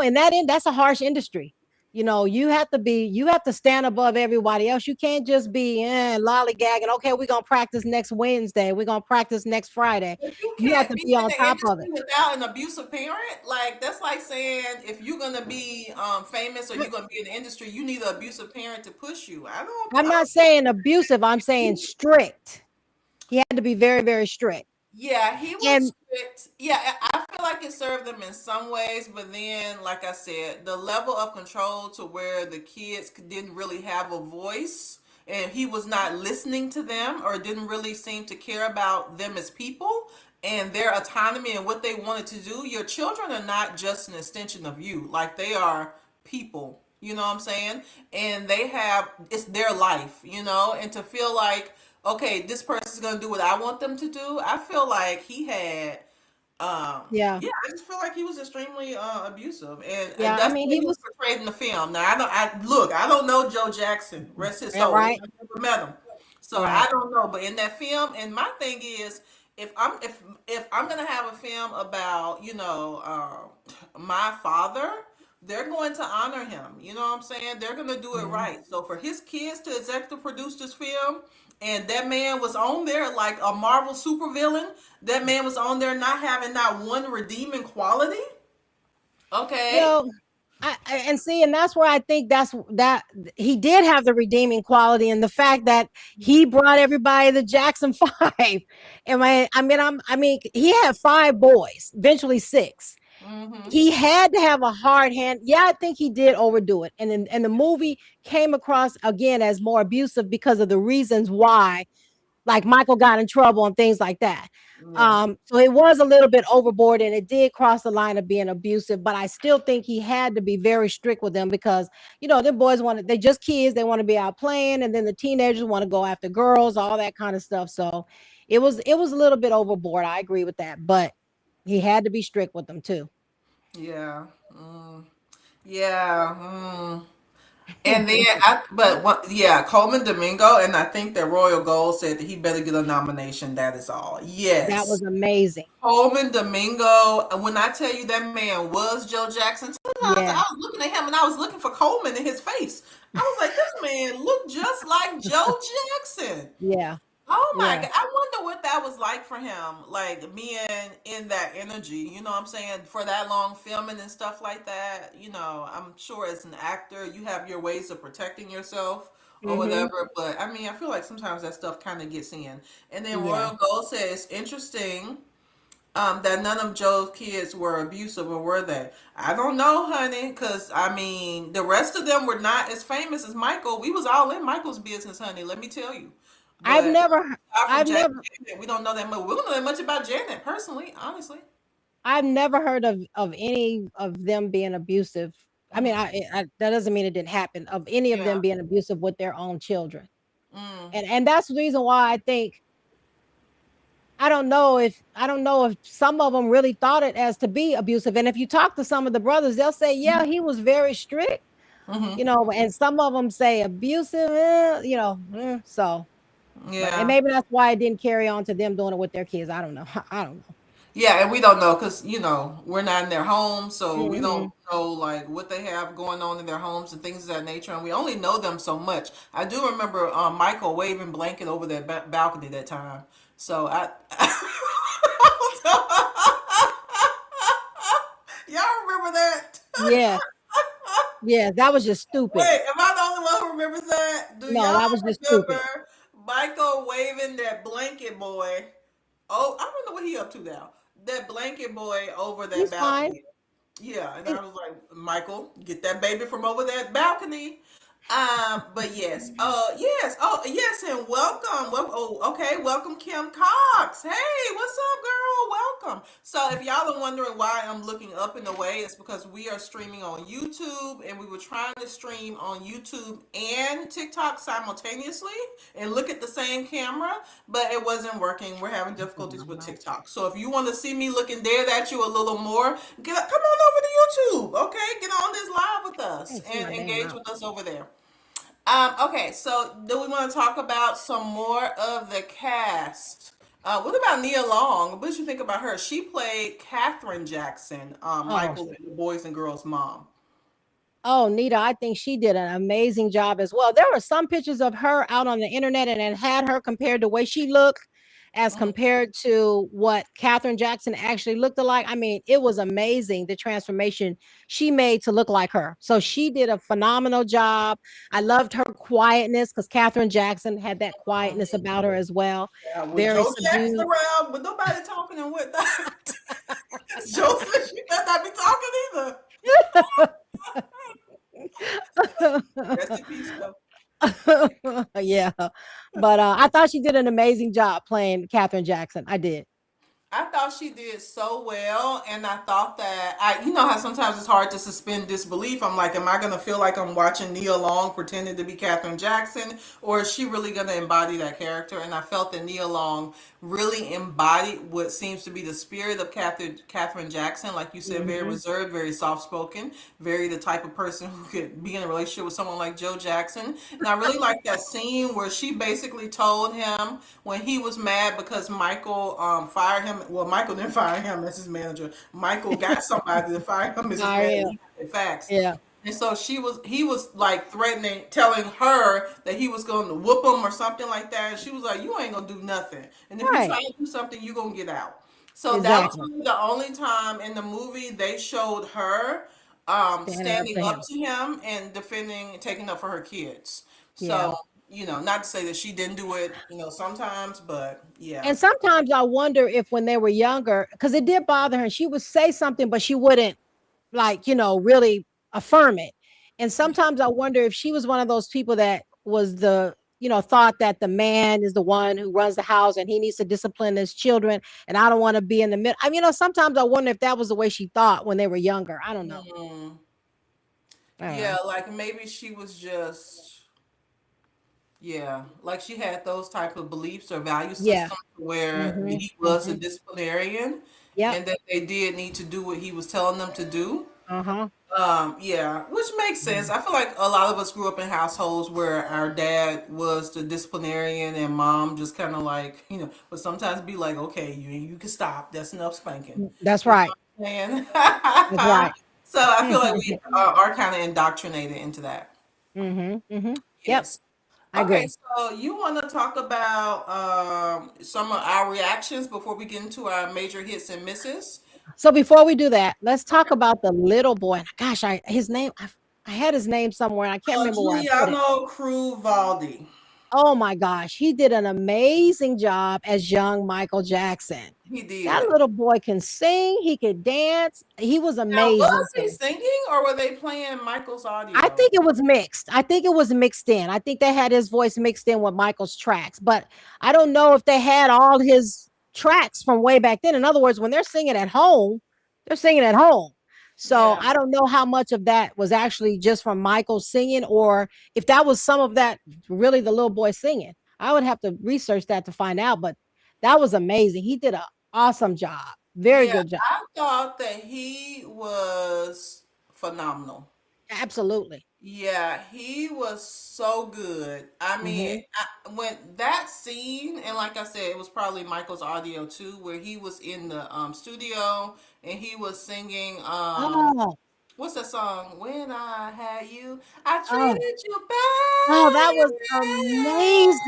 [SPEAKER 1] in that end, that's a harsh industry. You have to stand above everybody else. You can't just be lollygagging. Okay, we're gonna practice next Wednesday. We're gonna practice next Friday.
[SPEAKER 2] But you
[SPEAKER 1] You have
[SPEAKER 2] can't
[SPEAKER 1] to
[SPEAKER 2] be
[SPEAKER 1] be
[SPEAKER 2] in
[SPEAKER 1] on
[SPEAKER 2] the
[SPEAKER 1] top of it.
[SPEAKER 2] industry without an abusive parent. Like that's like saying if you're gonna be famous or you're gonna be in the industry, you need an abusive parent to push you.
[SPEAKER 1] I'm
[SPEAKER 2] I
[SPEAKER 1] not
[SPEAKER 2] don't
[SPEAKER 1] saying abusive. I'm saying strict. He had to be very, very strict.
[SPEAKER 2] Yeah, he was
[SPEAKER 1] And
[SPEAKER 2] strict. Yeah, I feel like it served them in some ways, but then, like I said, the level of control to where the kids didn't really have a voice and he was not listening to them or didn't really seem to care about them as people and their autonomy and what they wanted to do. Your children are not just an extension of you, like they are people. You know what I'm saying? And it's their life, and to feel like okay, this person's gonna do what I want them to do. I feel like he had,
[SPEAKER 1] yeah,
[SPEAKER 2] yeah, I just feel like he was extremely abusive, and
[SPEAKER 1] yeah. I
[SPEAKER 2] that's the
[SPEAKER 1] mean,
[SPEAKER 2] way
[SPEAKER 1] he
[SPEAKER 2] he was
[SPEAKER 1] was
[SPEAKER 2] portrayed in the film. Now I don't know Joe Jackson, rest his
[SPEAKER 1] yeah,
[SPEAKER 2] soul.
[SPEAKER 1] right,
[SPEAKER 2] I never met him, so I
[SPEAKER 1] right.
[SPEAKER 2] don't know. But in that film, and my thing is, if I'm gonna have a film about my father. They're going to honor him. You know what I'm saying? They're going to do it
[SPEAKER 1] Mhm.
[SPEAKER 2] right. So for his kids to executive produce this film, and that man was on there like a Marvel supervillain. That man was on there not having not one redeeming quality. Okay.
[SPEAKER 1] Well, And see, and that's where I think that he did have the redeeming quality, and the fact that he brought everybody to Jackson Five. And I mean, he had five boys, eventually six.
[SPEAKER 2] Mm-hmm.
[SPEAKER 1] He had to have a hard hand. Yeah, I think he did overdo it, and the movie came across again as more abusive because of the reasons why, like Michael got in trouble and things like that.
[SPEAKER 2] Yeah.
[SPEAKER 1] So it was a little bit overboard and it did cross the line of being abusive, but I still think he had to be very strict with them because, the boys they just kids, they want to be out playing, and then the teenagers want to go after girls, all that kind of stuff. So it was a little bit overboard. I agree with that, but he had to be strict with them too.
[SPEAKER 2] Yeah. Yeah. And then but what, yeah, Coleman Domingo, and I think that Royal Gold said that he better get a nomination. That is all.
[SPEAKER 1] That
[SPEAKER 2] Yes.
[SPEAKER 1] was amazing.
[SPEAKER 2] Coleman Domingo, and when I tell you that man was Joe Jackson, sometimes I
[SPEAKER 1] Yeah.
[SPEAKER 2] was looking at him and I was looking for Coleman in his face. I was like, this man looked just like Joe Jackson.
[SPEAKER 1] Yeah.
[SPEAKER 2] Oh my
[SPEAKER 1] Yeah.
[SPEAKER 2] God. I wonder what that was like for him, like being in that energy, you know what I'm saying, for that long filming and stuff like that. I'm sure as an actor, you have your ways of protecting yourself or
[SPEAKER 1] Hmm.
[SPEAKER 2] whatever, but I mean, I feel like sometimes that stuff kind of gets in. And then
[SPEAKER 1] Yeah.
[SPEAKER 2] Royal Gold says, interesting that none of Joe's kids were abusive, or were they? I don't know, honey, because I mean, the rest of them were not as famous as Michael. We was all in Michael's business, honey. Let me tell you.
[SPEAKER 1] I've
[SPEAKER 2] But
[SPEAKER 1] never
[SPEAKER 2] aside from
[SPEAKER 1] I've never
[SPEAKER 2] Janet, we don't know that much. We don't know that much about Janet personally, honestly.
[SPEAKER 1] I've never heard of any of them being abusive. I mean,
[SPEAKER 2] Hmm.
[SPEAKER 1] that doesn't mean it didn't happen, of any of
[SPEAKER 2] Yeah.
[SPEAKER 1] them being abusive with their own children.
[SPEAKER 2] Mm.
[SPEAKER 1] And that's the reason why I think I don't know if some of them really thought it as to be abusive. And if you talk to some of the brothers, they'll say, yeah, he was very strict,
[SPEAKER 2] Hmm.
[SPEAKER 1] and some of them say abusive, so. But and
[SPEAKER 2] Yeah.
[SPEAKER 1] maybe that's why it didn't carry on to them doing it with their kids. I don't know. I don't know.
[SPEAKER 2] Yeah, and we don't know because we're not in their homes, so we don't
[SPEAKER 1] Hmm.
[SPEAKER 2] know like what they have going on in their homes and things of that nature. And we only know them so much. I do remember Michael waving blanket over their balcony that time. So I, y'all remember that?
[SPEAKER 1] Yeah. Yeah, that was just stupid.
[SPEAKER 2] Wait, am I the only one who remembers that? Do
[SPEAKER 1] No,
[SPEAKER 2] y'all
[SPEAKER 1] that was just stupid.
[SPEAKER 2] remember Michael waving that blanket boy? Oh, I don't know what he up to now. That blanket boy over that
[SPEAKER 1] He's fine.
[SPEAKER 2] balcony. Yeah, and
[SPEAKER 1] He-
[SPEAKER 2] I was like, Michael, get that baby from over that balcony. But yes, yes, oh yes, and welcome. Well, oh, okay, welcome Kim Cox. Hey, what's up, girl? Welcome. So, if y'all are wondering why I'm looking up and away, it's because we are streaming on YouTube, and we were trying to stream on YouTube and TikTok simultaneously and look at the same camera, but it wasn't working. We're having difficulties with TikTok. So, if you want to see me looking there at you a little more, come on over to YouTube. Okay, get on this live with
[SPEAKER 1] I
[SPEAKER 2] us
[SPEAKER 1] can't see
[SPEAKER 2] and
[SPEAKER 1] my damn
[SPEAKER 2] engage
[SPEAKER 1] mouse.
[SPEAKER 2] with us over there. Okay, so do we want to talk about some more of the cast? What about Nia Long? What did you think about her? She played Katherine Jackson,
[SPEAKER 1] Oh,
[SPEAKER 2] Michael and the boys and girls' mom.
[SPEAKER 1] oh, Nita, I think she did an amazing job as well. There were some pictures of her out on the internet, and it had her compared to the way she looked as
[SPEAKER 2] Mhm.
[SPEAKER 1] compared to what Katherine Jackson actually looked like. I mean, it was amazing the transformation she made to look like her. So she did a phenomenal job. I loved her quietness because Katherine Jackson had that quietness about her as well.
[SPEAKER 2] Yeah, with
[SPEAKER 1] Very
[SPEAKER 2] Joe Jackson
[SPEAKER 1] subdued.
[SPEAKER 2] around, with nobody talking and whatnot. Joe said she better not be talking either. Rest in peace, though.
[SPEAKER 1] Yeah. But I thought she did an amazing job playing Katherine Jackson. I did.
[SPEAKER 2] I thought she did so well, and I thought that you know how sometimes it's hard to suspend disbelief. I'm like, am I gonna feel like I'm watching Nia Long pretending to be Katherine Jackson, or is she really gonna embody that character? And I felt that Nia Long really embodied what seems to be the spirit of Katherine Jackson. Like you said, very
[SPEAKER 1] Hmm.
[SPEAKER 2] reserved, very soft spoken, very the type of person who could be in a relationship with someone like Joe Jackson. And I really like that scene where she basically told him when he was mad because Michael fired him. Well, Michael didn't fire him as his manager. Michael got somebody to fire him as his
[SPEAKER 1] Yeah.
[SPEAKER 2] manager. In facts.
[SPEAKER 1] Yeah.
[SPEAKER 2] And so he was like threatening, telling her that he was going to whoop him or something like that. And she was like, "You ain't gonna do nothing. And if you
[SPEAKER 1] Right.
[SPEAKER 2] try to do something, you gonna get out." So that was
[SPEAKER 1] Exactly.
[SPEAKER 2] really the only time in the movie they showed her.
[SPEAKER 1] Standing up
[SPEAKER 2] standing
[SPEAKER 1] to
[SPEAKER 2] up
[SPEAKER 1] him.
[SPEAKER 2] to him and defending, taking up for her kids.
[SPEAKER 1] Yeah.
[SPEAKER 2] So, not to say that she didn't do it, sometimes, but yeah.
[SPEAKER 1] And sometimes I wonder if when they were younger, because it did bother her, she would say something, but she wouldn't like, really affirm it. And sometimes I wonder if she was one of those people that was thought that the man is the one who runs the house and he needs to discipline his children. And I don't want to be in the middle. I mean, sometimes I wonder if that was the way she thought when they were younger. I don't know.
[SPEAKER 2] Mm,
[SPEAKER 1] I don't
[SPEAKER 2] yeah,
[SPEAKER 1] know.
[SPEAKER 2] like maybe she was just, yeah, like she had those type of beliefs or value
[SPEAKER 1] Yeah.
[SPEAKER 2] systems where
[SPEAKER 1] Mm-hmm.
[SPEAKER 2] he was a
[SPEAKER 1] Mm-hmm.
[SPEAKER 2] disciplinarian
[SPEAKER 1] Yep.
[SPEAKER 2] and that they did need to do what he was telling them to do.
[SPEAKER 1] Uh-huh.
[SPEAKER 2] Yeah, which makes sense. I feel like a lot of us grew up in households where our dad was the disciplinarian and mom just kind of like, would sometimes be like, okay, you can stop. That's enough spanking.
[SPEAKER 1] That's
[SPEAKER 2] You know
[SPEAKER 1] right.
[SPEAKER 2] what I'm saying?
[SPEAKER 1] That's right.
[SPEAKER 2] So I feel like we are kind of indoctrinated into that.
[SPEAKER 1] Mm-hmm. Mm-hmm. Yep.
[SPEAKER 2] Yes.
[SPEAKER 1] I
[SPEAKER 2] Okay,
[SPEAKER 1] agree.
[SPEAKER 2] so you want to talk about some of our reactions before we get into our major hits and misses?
[SPEAKER 1] So before we do that, let's talk
[SPEAKER 2] Okay.
[SPEAKER 1] about the little boy. Gosh, his name, I had his name somewhere and I can't remember where I put it.
[SPEAKER 2] Giuliano Cruvaldi.
[SPEAKER 1] Oh my gosh, he did an amazing job as young Michael Jackson.
[SPEAKER 2] He
[SPEAKER 1] That
[SPEAKER 2] did.
[SPEAKER 1] little boy can sing, he could dance. He was
[SPEAKER 2] Now,
[SPEAKER 1] amazing
[SPEAKER 2] was
[SPEAKER 1] to
[SPEAKER 2] he
[SPEAKER 1] me.
[SPEAKER 2] singing or were they playing Michael's
[SPEAKER 1] I
[SPEAKER 2] audio?
[SPEAKER 1] think it was mixed. I think it was mixed in. I think they had his voice mixed in with Michael's tracks, but I don't know if they had all his tracks from way back then. In other words, when they're singing at home, they're singing at home. So
[SPEAKER 2] Yeah.
[SPEAKER 1] I don't know how much of that was actually just from Michael singing or if that was some of that really the little boy singing. I would have to research that to find out, but that was amazing. He did an awesome job. Very
[SPEAKER 2] Yeah,
[SPEAKER 1] good job.
[SPEAKER 2] I thought that he was phenomenal.
[SPEAKER 1] Absolutely.
[SPEAKER 2] Yeah, he was so good. I mean,
[SPEAKER 1] Hmm.
[SPEAKER 2] when that scene, and like I said, it was probably Michael's audio too, where he was in the studio and he was singing
[SPEAKER 1] Oh,
[SPEAKER 2] what's that song? When I had you, I
[SPEAKER 1] oh,
[SPEAKER 2] treated you
[SPEAKER 1] oh, that was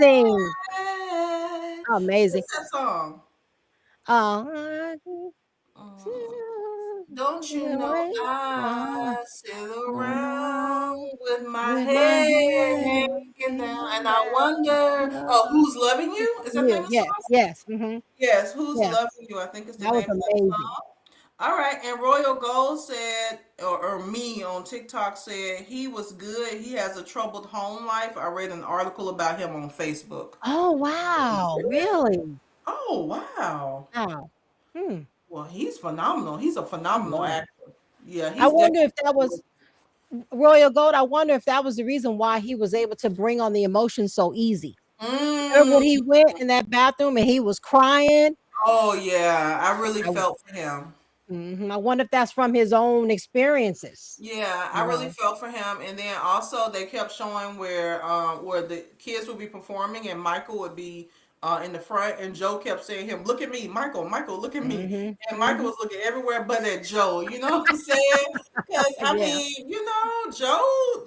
[SPEAKER 1] amazing.
[SPEAKER 2] bad.
[SPEAKER 1] Amazing.
[SPEAKER 2] What's that song?
[SPEAKER 1] Oh,
[SPEAKER 2] Um, don't you know I sit around with my
[SPEAKER 1] with my
[SPEAKER 2] head
[SPEAKER 1] head
[SPEAKER 2] hanging down and
[SPEAKER 1] hanging
[SPEAKER 2] I wonder, oh,
[SPEAKER 1] down.
[SPEAKER 2] who's loving you? Is that the name
[SPEAKER 1] You,
[SPEAKER 2] of the
[SPEAKER 1] yes,
[SPEAKER 2] song?
[SPEAKER 1] yes, hmm,
[SPEAKER 2] Yes, who's
[SPEAKER 1] yeah,
[SPEAKER 2] loving you? I think is the
[SPEAKER 1] that was
[SPEAKER 2] name of that
[SPEAKER 1] amazing.
[SPEAKER 2] song. All right, and Royal Gold said, or me on TikTok said he was good. He has a troubled home life. I read an article about him on Facebook.
[SPEAKER 1] Oh, wow, really?
[SPEAKER 2] Oh, wow.
[SPEAKER 1] Wow. Hmm.
[SPEAKER 2] Well, he's phenomenal. He's a
[SPEAKER 1] I
[SPEAKER 2] phenomenal
[SPEAKER 1] know.
[SPEAKER 2] actor. Yeah,
[SPEAKER 1] I
[SPEAKER 2] he's
[SPEAKER 1] wonder if that
[SPEAKER 2] definitely.
[SPEAKER 1] was Royal Gold. I wonder if that was the reason why he was able to bring on the emotion so easy. Remember
[SPEAKER 2] Mm.
[SPEAKER 1] when he went in that bathroom and he was crying?
[SPEAKER 2] Oh yeah, I really
[SPEAKER 1] I,
[SPEAKER 2] felt for him.
[SPEAKER 1] I wonder if that's from his own experiences.
[SPEAKER 2] Yeah, I
[SPEAKER 1] You
[SPEAKER 2] really
[SPEAKER 1] know.
[SPEAKER 2] felt for him. And then also they kept showing where the kids would be performing and Michael would be in the front and Joe kept saying him, look at me, Michael, Michael, look at me.
[SPEAKER 1] Hmm.
[SPEAKER 2] And Michael
[SPEAKER 1] Hmm.
[SPEAKER 2] was looking everywhere but at Joe. You know what I'm saying? Because I
[SPEAKER 1] Yeah.
[SPEAKER 2] mean, Joe,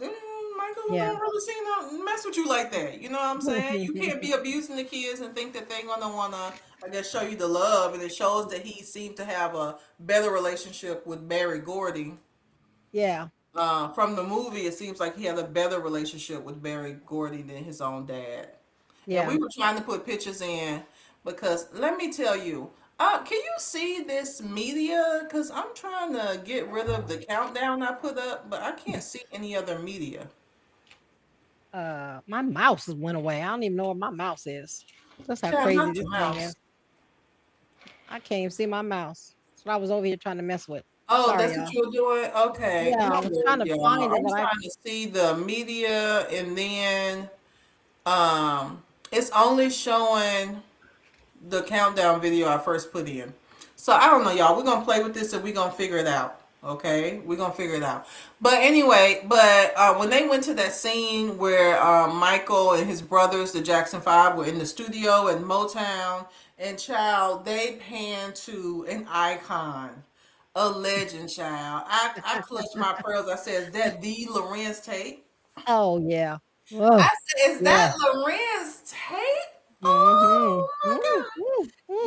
[SPEAKER 2] Michael
[SPEAKER 1] Yeah.
[SPEAKER 2] don't really seem to mess with you like that. You know what I'm saying? You can't be abusing the kids and think that they're gonna wanna, I guess, show you the love. And it shows that he seemed to have a better relationship with Barry Gordy.
[SPEAKER 1] Yeah.
[SPEAKER 2] From the movie, it seems like he had a better relationship with Barry Gordy than his own dad. And we
[SPEAKER 1] Yeah.
[SPEAKER 2] were trying to put pictures in because let me tell you, can you see this media? Because I'm trying to get rid of the countdown I put up, but I can't see any other media.
[SPEAKER 1] My mouse went away. I don't even know where my mouse is. That's how
[SPEAKER 2] Child,
[SPEAKER 1] crazy
[SPEAKER 2] not
[SPEAKER 1] this
[SPEAKER 2] your
[SPEAKER 1] thing is.
[SPEAKER 2] mouse.
[SPEAKER 1] I can't even see my mouse. That's what I was over here trying to mess with.
[SPEAKER 2] Oh,
[SPEAKER 1] Sorry,
[SPEAKER 2] that's what
[SPEAKER 1] y'all.
[SPEAKER 2] you're doing? Okay.
[SPEAKER 1] Yeah,
[SPEAKER 2] No
[SPEAKER 1] I was trying
[SPEAKER 2] worries,
[SPEAKER 1] to
[SPEAKER 2] y'all.
[SPEAKER 1] find it,
[SPEAKER 2] I'm
[SPEAKER 1] but I
[SPEAKER 2] trying to see the media and then it's only showing the countdown video I first put in. So I don't know, y'all. We're gonna play with this and we're gonna figure it out. Okay, we're gonna figure it out. But anyway, when they went to that scene where Michael and his brothers, the Jackson Five, were in the studio at Motown, and child, they panned to an icon, a legend, child. I clutched my pearls. I said, "Is that the Lorenz Tate?"
[SPEAKER 1] oh yeah. Oh
[SPEAKER 2] I said, "Is
[SPEAKER 1] yeah.
[SPEAKER 2] that Lorenz Tate?"
[SPEAKER 1] Mm-hmm.
[SPEAKER 2] Oh my God.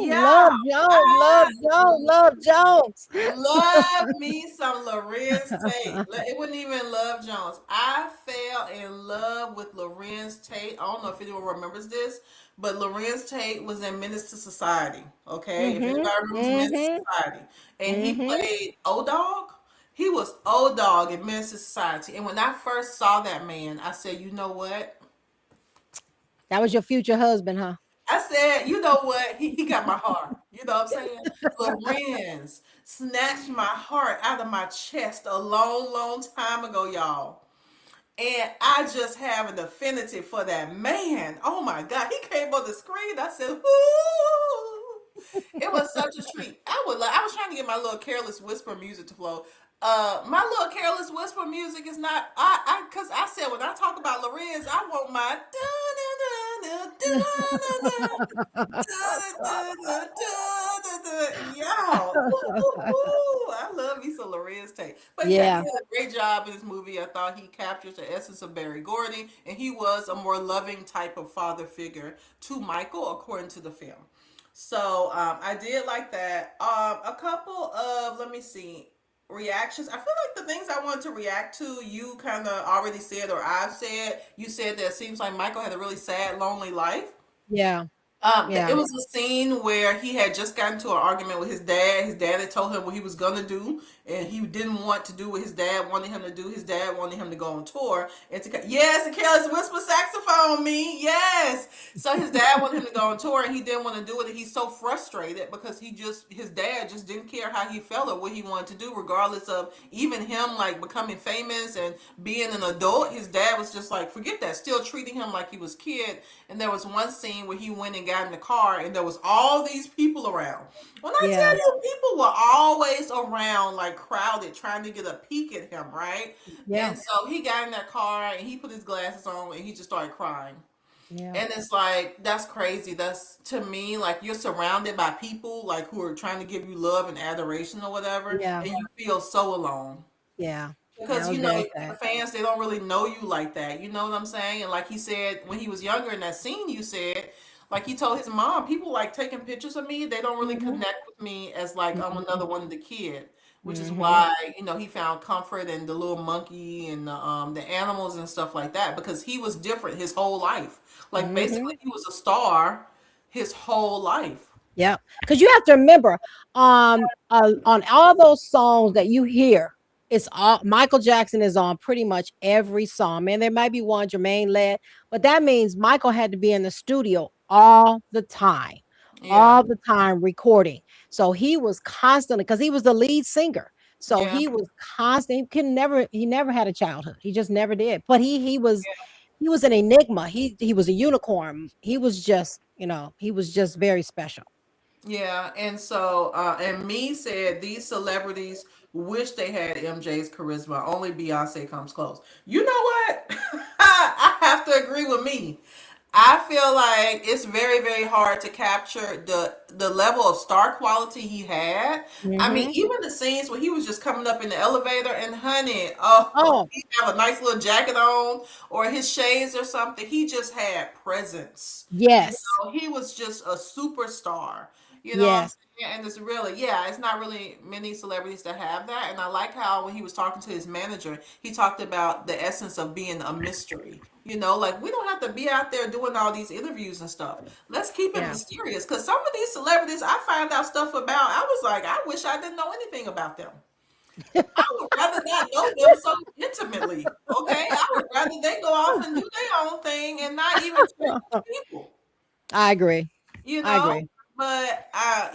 [SPEAKER 2] Yeah,
[SPEAKER 1] Love Jones, love Jones, love Jones.
[SPEAKER 2] Love me some Lorenz Tate. It wasn't even Love Jones. I fell in love with Lorenz Tate. I don't know if anyone remembers this, but Lorenz Tate was in Menace to Society. Okay, if
[SPEAKER 1] Mhm.
[SPEAKER 2] anybody remembers Menace to
[SPEAKER 1] Mhm.
[SPEAKER 2] Society, and he
[SPEAKER 1] Mhm.
[SPEAKER 2] played O Dog. He was O Dog in Menace to Society. And when I first saw that man, I said, you know what?
[SPEAKER 1] That was your future husband, huh?
[SPEAKER 2] I said, you know what? He got my heart. You know what I'm saying? Lorenz snatched my heart out of my chest a long, long time ago, y'all. And I just have an affinity for that man. Oh my God. He came on the screen. I said, ooh. It was such a treat. I was trying to get my little careless whisper music to flow. My little careless whisper music is not cause I said when I talk about Lorenz, I want my y'all. I love me some Lorenz Tate. But yeah, he
[SPEAKER 1] Yeah.
[SPEAKER 2] did a great job in this movie. I thought he captures the essence of Barry Gordy, and he was a more loving type of father figure to Michael, according to the film. So I did like that. A couple of let me see reactions. I feel like the things I wanted to react to, you kind of already said, or I've said. You said that it seems like Michael had a really sad, lonely life.
[SPEAKER 1] Yeah.
[SPEAKER 2] It
[SPEAKER 1] Yeah.
[SPEAKER 2] was a scene where he had just gotten into an argument with his dad. His dad had told him what he was gonna do, and he didn't want to do what his dad wanted him to do. His dad wanted him to go on tour and to yes, the careless whisper saxophone me yes. So his dad wanted him to go on tour, and he didn't want to do it. And he's so frustrated because his dad just didn't care how he felt or what he wanted to do, regardless of even him like becoming famous and being an adult. His dad was just like forget that, still treating him like he was kid. And there was one scene where he went and got in the car and there was all these people around. When I
[SPEAKER 1] Yeah.
[SPEAKER 2] tell you people were always around like crowded trying to get a peek at him, right?
[SPEAKER 1] Yeah.
[SPEAKER 2] And so he got in that car and he put his glasses on and he just started crying.
[SPEAKER 1] Yeah.
[SPEAKER 2] And it's like that's crazy. That's to me like you're surrounded by people like who are trying to give you love and adoration or whatever,
[SPEAKER 1] Yeah.
[SPEAKER 2] and you feel so alone.
[SPEAKER 1] Yeah. That
[SPEAKER 2] Because
[SPEAKER 1] was
[SPEAKER 2] you know
[SPEAKER 1] very
[SPEAKER 2] the
[SPEAKER 1] sad.
[SPEAKER 2] fans they don't really know you like that. You know what I'm saying? And like he said when he was younger in that scene, you said like he told his mom, people like taking pictures of me. They don't really
[SPEAKER 1] Mhm.
[SPEAKER 2] connect with me as like I'm
[SPEAKER 1] Mhm.
[SPEAKER 2] another one of the kid, which is
[SPEAKER 1] Mhm.
[SPEAKER 2] why he found comfort in the little monkey and the animals and stuff like that because he was different his whole life. Like basically
[SPEAKER 1] Mhm.
[SPEAKER 2] he was a star his whole life.
[SPEAKER 1] Yeah. Because you have to remember, on all those songs that you hear, it's all Michael Jackson is on pretty much every song. Man, there might be one Jermaine led, but that means Michael had to be in the studio
[SPEAKER 2] Yeah,
[SPEAKER 1] all the time recording. So he was constantly because he was the lead singer. So
[SPEAKER 2] yeah,
[SPEAKER 1] he was constant. He never had a childhood. He just never did. But he was an enigma. He was a unicorn. He was just, he was just very special.
[SPEAKER 2] yeah, and so and me said these celebrities wish they had MJ's charisma. Only Beyonce comes close. You know what? I have to agree with me. I feel like it's very, very hard to capture the level of star quality he had. I mean,
[SPEAKER 1] Mhm.
[SPEAKER 2] even the scenes where he was just coming up in the elevator and honey, oh,
[SPEAKER 1] Oh,
[SPEAKER 2] he have a nice little jacket on or his shades or something. He just had presence.
[SPEAKER 1] yes.
[SPEAKER 2] He was just a superstar. You know what I'm
[SPEAKER 1] Yes.
[SPEAKER 2] saying? And it's really, yeah, it's not really many celebrities that have that. And I like how when he was talking to his manager, he talked about the essence of being a mystery. Like we don't have to be out there doing all these interviews and stuff. Let's keep it
[SPEAKER 1] Yeah.
[SPEAKER 2] mysterious. Because some of these celebrities I find out stuff about, I was like, I wish I didn't know anything about them. I would rather not know them so intimately. Okay, I would rather they go off and do their own thing and not even share with people.
[SPEAKER 1] I agree.
[SPEAKER 2] You
[SPEAKER 1] I
[SPEAKER 2] know,
[SPEAKER 1] agree.
[SPEAKER 2] but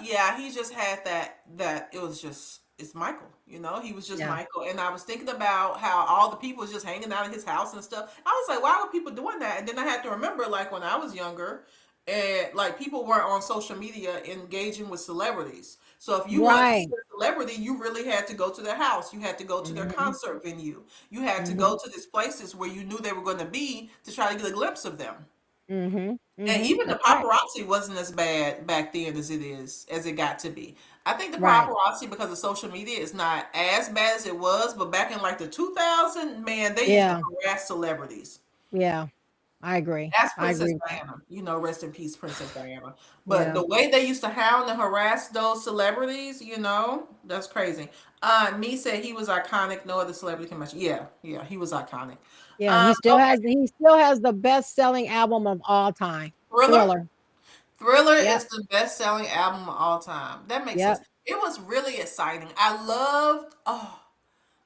[SPEAKER 2] yeah, he just had that it was just it's Michael. He was just
[SPEAKER 1] Yeah.
[SPEAKER 2] Michael, and I was thinking about how all the people was just hanging out at his house and stuff. I was like, why were people doing that? And then I had to remember, like when I was younger, and like people weren't on social media engaging with celebrities. So if you wanted to see
[SPEAKER 1] Right.
[SPEAKER 2] a celebrity, you really had to go to their house. You had to go to their
[SPEAKER 1] Mhm.
[SPEAKER 2] concert venue. You had to
[SPEAKER 1] Mhm.
[SPEAKER 2] go to these places where you knew they were going to be to try to get a glimpse of them.
[SPEAKER 1] Mhm.
[SPEAKER 2] And
[SPEAKER 1] Mhm.
[SPEAKER 2] even the
[SPEAKER 1] That's right.
[SPEAKER 2] paparazzi wasn't as bad back then as it got to be. I think the
[SPEAKER 1] Right.
[SPEAKER 2] paparazzi because of social media is not as bad as it was, but back in like the 2000, man, they used to
[SPEAKER 1] Yeah.
[SPEAKER 2] harass celebrities.
[SPEAKER 1] Yeah. I agree.
[SPEAKER 2] That's
[SPEAKER 1] I
[SPEAKER 2] Princess
[SPEAKER 1] agree with that.
[SPEAKER 2] Diana. Rest in peace, Princess Diana. But
[SPEAKER 1] Yeah.
[SPEAKER 2] the way they used to hound and harass those celebrities, that's crazy. Me said he was iconic. No other celebrity can match. Yeah, yeah, he was iconic.
[SPEAKER 1] Yeah, he still
[SPEAKER 2] Okay,
[SPEAKER 1] has the best-selling album of all time.
[SPEAKER 2] Thriller.
[SPEAKER 1] Thriller.
[SPEAKER 2] Thriller
[SPEAKER 1] Yep.
[SPEAKER 2] is the best-selling album of all time. That makes sense.
[SPEAKER 1] Yep.
[SPEAKER 2] It was really exciting. I loved. Oh,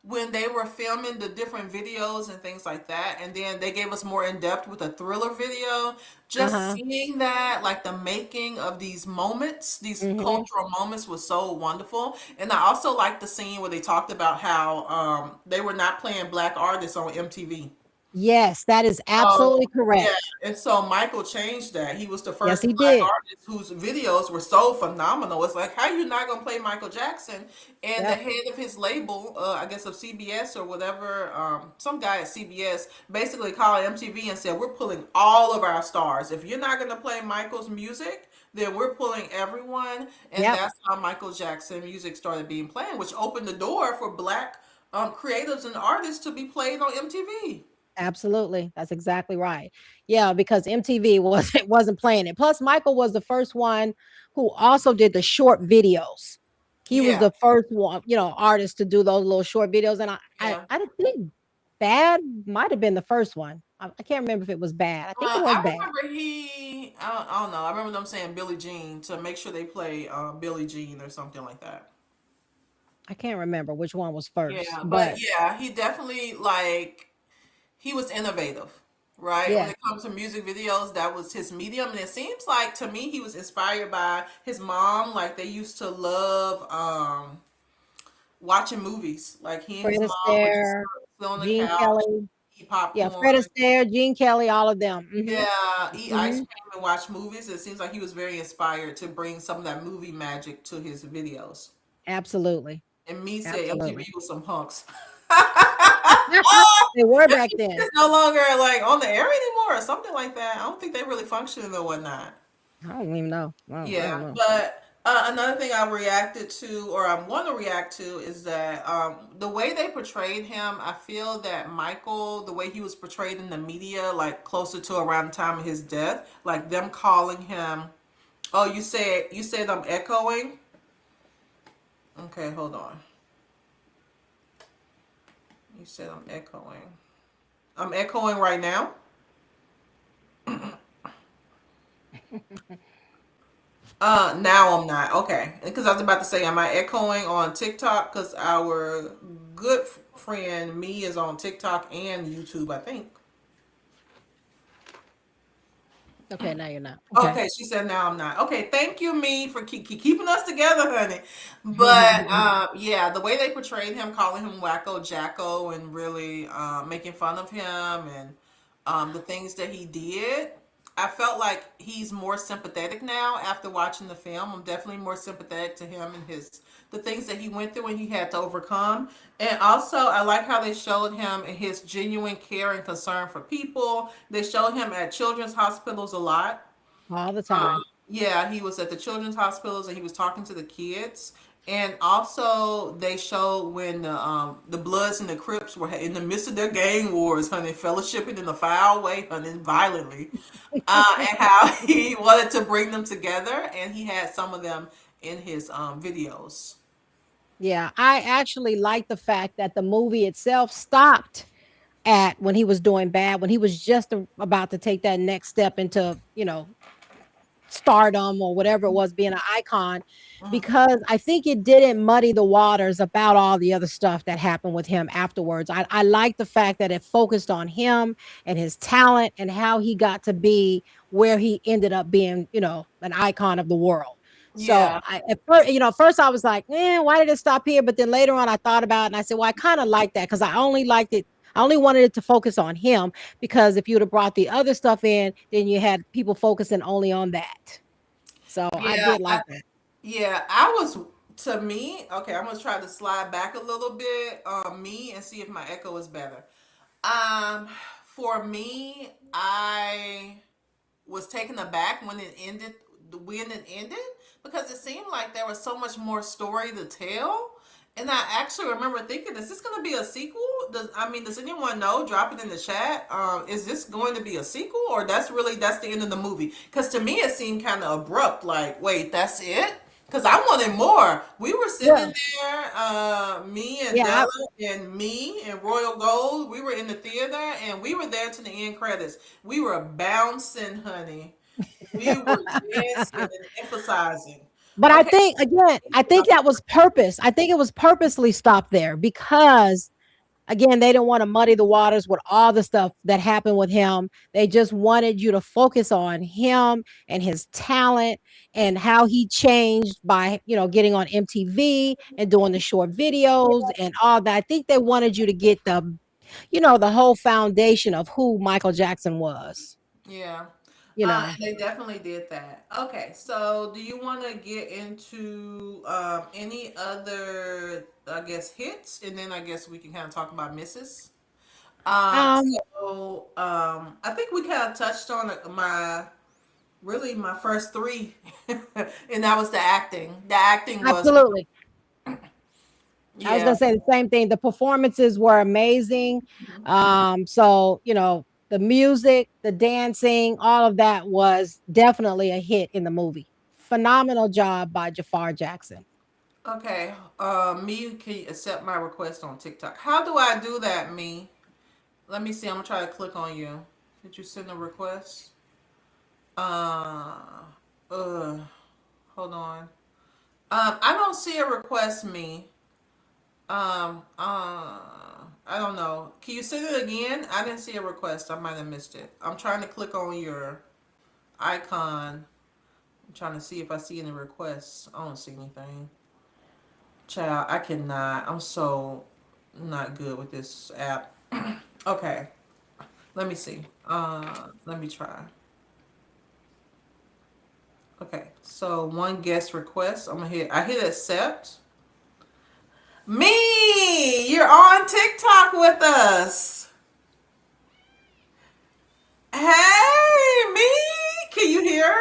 [SPEAKER 2] when they were filming the different videos and things like that, and then they gave us more in depth with a Thriller video. Just
[SPEAKER 1] Uh-huh.
[SPEAKER 2] seeing that, like the making of these moments, these
[SPEAKER 1] Mhm.
[SPEAKER 2] cultural moments, was so wonderful. And I also liked the scene where they talked about how they were not playing black artists on MTV.
[SPEAKER 1] Yes, that is
[SPEAKER 2] So
[SPEAKER 1] absolutely
[SPEAKER 2] yeah,
[SPEAKER 1] correct.
[SPEAKER 2] and so Michael changed that. He was the
[SPEAKER 1] Yes,
[SPEAKER 2] first
[SPEAKER 1] he
[SPEAKER 2] black
[SPEAKER 1] did.
[SPEAKER 2] artist whose videos were so phenomenal. It's like, how you not gonna play Michael Jackson? And the
[SPEAKER 1] Yep.
[SPEAKER 2] head of his label, I guess of CBS or whatever, some guy at CBS basically called MTV and said, "We're pulling all of our stars. If you're not gonna play Michael's music, then we're pulling everyone." And
[SPEAKER 1] Yep.
[SPEAKER 2] that's how Michael Jackson music started being played, which opened the door for black creatives and artists to be played on MTV.
[SPEAKER 1] Absolutely. That's exactly right. Yeah, because MTV wasn't playing it. Plus, Michael was the first one who also did the short videos. He was
[SPEAKER 2] Yeah,
[SPEAKER 1] the first one, artist to do those little short videos. And
[SPEAKER 2] yeah.
[SPEAKER 1] I think Bad might have been the first one. I can't remember if it was Bad. I think it was
[SPEAKER 2] I
[SPEAKER 1] Bad.
[SPEAKER 2] remember I don't know. I remember them saying Billie Jean to make sure they play Billie Jean or something like that.
[SPEAKER 1] I can't remember which one was first,
[SPEAKER 2] Yeah, but
[SPEAKER 1] but
[SPEAKER 2] yeah, he definitely he was innovative, right? When
[SPEAKER 1] yeah,
[SPEAKER 2] it comes to music videos, that was his medium, and it seems like to me he was inspired by his mom. Like they used to love watching movies. Like he and
[SPEAKER 1] Fred
[SPEAKER 2] his mom would just
[SPEAKER 1] Astaire,
[SPEAKER 2] sit on the
[SPEAKER 1] Gene
[SPEAKER 2] couch,
[SPEAKER 1] Kelly.
[SPEAKER 2] eat
[SPEAKER 1] Yeah,
[SPEAKER 2] popcorn.
[SPEAKER 1] Fred Astaire, Gene Kelly, all of them.
[SPEAKER 2] Yeah, eat ice
[SPEAKER 1] Hmm.
[SPEAKER 2] cream and watch movies. It seems like he was very inspired to bring some of that movie magic to his videos.
[SPEAKER 1] Absolutely.
[SPEAKER 2] And me say MTV
[SPEAKER 1] Absolutely.
[SPEAKER 2] was some hunks.
[SPEAKER 1] They were back
[SPEAKER 2] MTV
[SPEAKER 1] then.
[SPEAKER 2] is no longer like on the air anymore or something like that. I don't think they really functioning or whatnot.
[SPEAKER 1] I don't even know. I don't
[SPEAKER 2] Yeah,
[SPEAKER 1] know.
[SPEAKER 2] but another thing I reacted to, or I want to react to, is that the way they portrayed him. I feel that Michael, the way he was portrayed in the media, like closer to around the time of his death, like them calling him. Oh, you said I'm echoing. Okay, hold on. You said I'm echoing. I'm echoing right now. Now I'm not. Okay. Because I was about to say, am I echoing on TikTok? Because our good friend me is on TikTok and YouTube, I think.
[SPEAKER 1] Okay, now you're not. Okay.
[SPEAKER 2] Okay, she said now I'm not. Okay, thank you, me, for keeping us together, honey. But yeah, the way they portrayed him, calling him Wacko Jacko, and really making fun of him, and the things that he did, I felt like he's more sympathetic now after watching the film. I'm definitely more sympathetic to him and the things that he went through and he had to overcome. And also, I like how they showed him and his genuine care and concern for people. They showed him at children's hospitals a lot.
[SPEAKER 1] All the
[SPEAKER 2] um,
[SPEAKER 1] time.
[SPEAKER 2] yeah, he was at the children's hospitals and he was talking to the kids. And also, they showed when the Bloods and the Crips were in the midst of their gang wars, honey, fellowshipping in a foul way, honey, violently, and how he wanted to bring them together, and he had some of them in his videos.
[SPEAKER 1] Yeah, I actually like the fact that the movie itself stopped at when he was doing bad, when he was just about to take that next step into, stardom or whatever it was, being an icon,
[SPEAKER 2] Mhm.
[SPEAKER 1] because I think it didn't muddy the waters about all the other stuff that happened with him afterwards. I like the fact that it focused on him and his talent and how he got to be where he ended up being, an icon of the world. So
[SPEAKER 2] Yeah,
[SPEAKER 1] at first I was like, why did it stop here? But then later on I thought about it and I said, well, I kind of like that because I only liked it. I only wanted it to focus on him, because if you'd have brought the other stuff in, then you had people focusing only on that. So I
[SPEAKER 2] yeah,
[SPEAKER 1] did like that.
[SPEAKER 2] yeah. I was to me. Okay, I'm gonna try to slide back a little bit, me, and see if my echo is better. Um, for me, I was taken aback when it ended, because it seemed like there was so much more story to tell. And I actually remember thinking, is this going to be a sequel? does anyone know? Drop it in the chat. Is this going to be a sequel, or that's the end of the movie? Because to me, it seemed kind of abrupt. Like, wait, that's it? Because I wanted more. We were sitting
[SPEAKER 1] Yeah,
[SPEAKER 2] in there, me and
[SPEAKER 1] yeah.
[SPEAKER 2] Della and me and Royal Gold. We were in the theater, and we were there to the end credits. We were bouncing, honey. We were dancing and emphasizing.
[SPEAKER 1] But I
[SPEAKER 2] Okay.
[SPEAKER 1] think again, I think that was purpose. I think it was purposely stopped there because again, they didn't want to muddy the waters with all the stuff that happened with him. They just wanted you to focus on him and his talent and how he changed by, getting on MTV and doing the short videos and all that. I think they wanted you to get the whole foundation of who Michael Jackson was,
[SPEAKER 2] Yeah.
[SPEAKER 1] you know.
[SPEAKER 2] They definitely did that. Okay, so do you want to get into any other, I guess, hits, and then I guess we can kind of talk about misses.
[SPEAKER 1] Um,
[SPEAKER 2] I think we kind of touched on my first three, and that was the acting. The acting was,
[SPEAKER 1] Absolutely. I was
[SPEAKER 2] yeah.
[SPEAKER 1] gonna say the same thing. The performances were amazing. So the music, the dancing, all of that was definitely a hit in the movie. Phenomenal job by Jafar Jackson.
[SPEAKER 2] Okay, me, can you accept my request on TikTok? How do I do that, me? Let me see. I'm gonna try to click on you. Did you send a request? Uh, uh, hold on. I don't see a request, me. I don't know. Can you send it again? I didn't see a request. I might have missed it. I'm trying to click on your icon. I'm trying to see if I see any requests. I don't see anything. Child, I cannot. I'm so not good with this app. Okay, let me see. Let me try. Okay, so one guest request. I hit accept. Me, you're on TikTok with us. Hey, me, can you hear?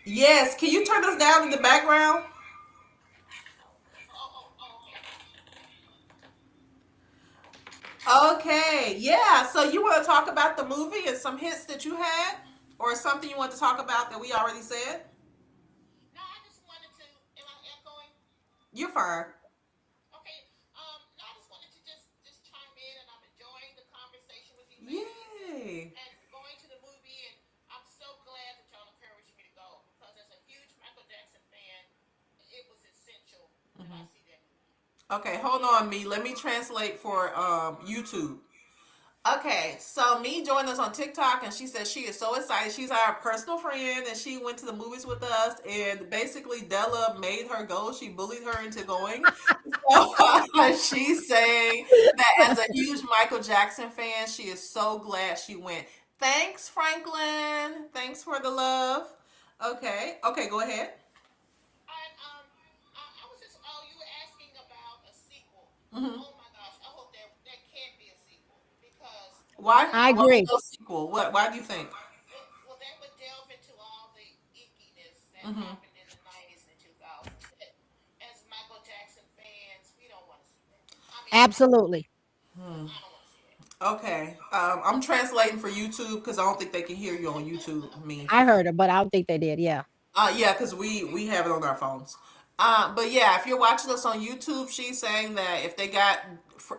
[SPEAKER 2] Yes, can you turn us down in the background? Okay, yeah. So you want to talk about the movie and some hits that you had, or something you want to talk about that we already said? You're fine. Yay. Okay, hold on, me. Let me translate for YouTube. Okay, so me joined us on TikTok, and she says she is so excited. She's our personal friend, and she went to the movies with us. And basically, Della made her go. She bullied her into going. So she's saying that as a huge Michael Jackson fan, she is so glad she went. Thanks, Franklin. Thanks for the love. Okay, okay, go ahead. Hmm. Why?
[SPEAKER 1] I
[SPEAKER 2] Why
[SPEAKER 1] agree.
[SPEAKER 2] no sequel? What? Why do you think? Hmm.
[SPEAKER 1] Absolutely.
[SPEAKER 2] Okay. I'm translating for YouTube because I don't think they can hear you on YouTube. Me.
[SPEAKER 1] I heard it, but I don't think they did. Yeah.
[SPEAKER 2] Yeah, because we have it on our phones. But yeah, if you're watching us on YouTube, she's saying that if they got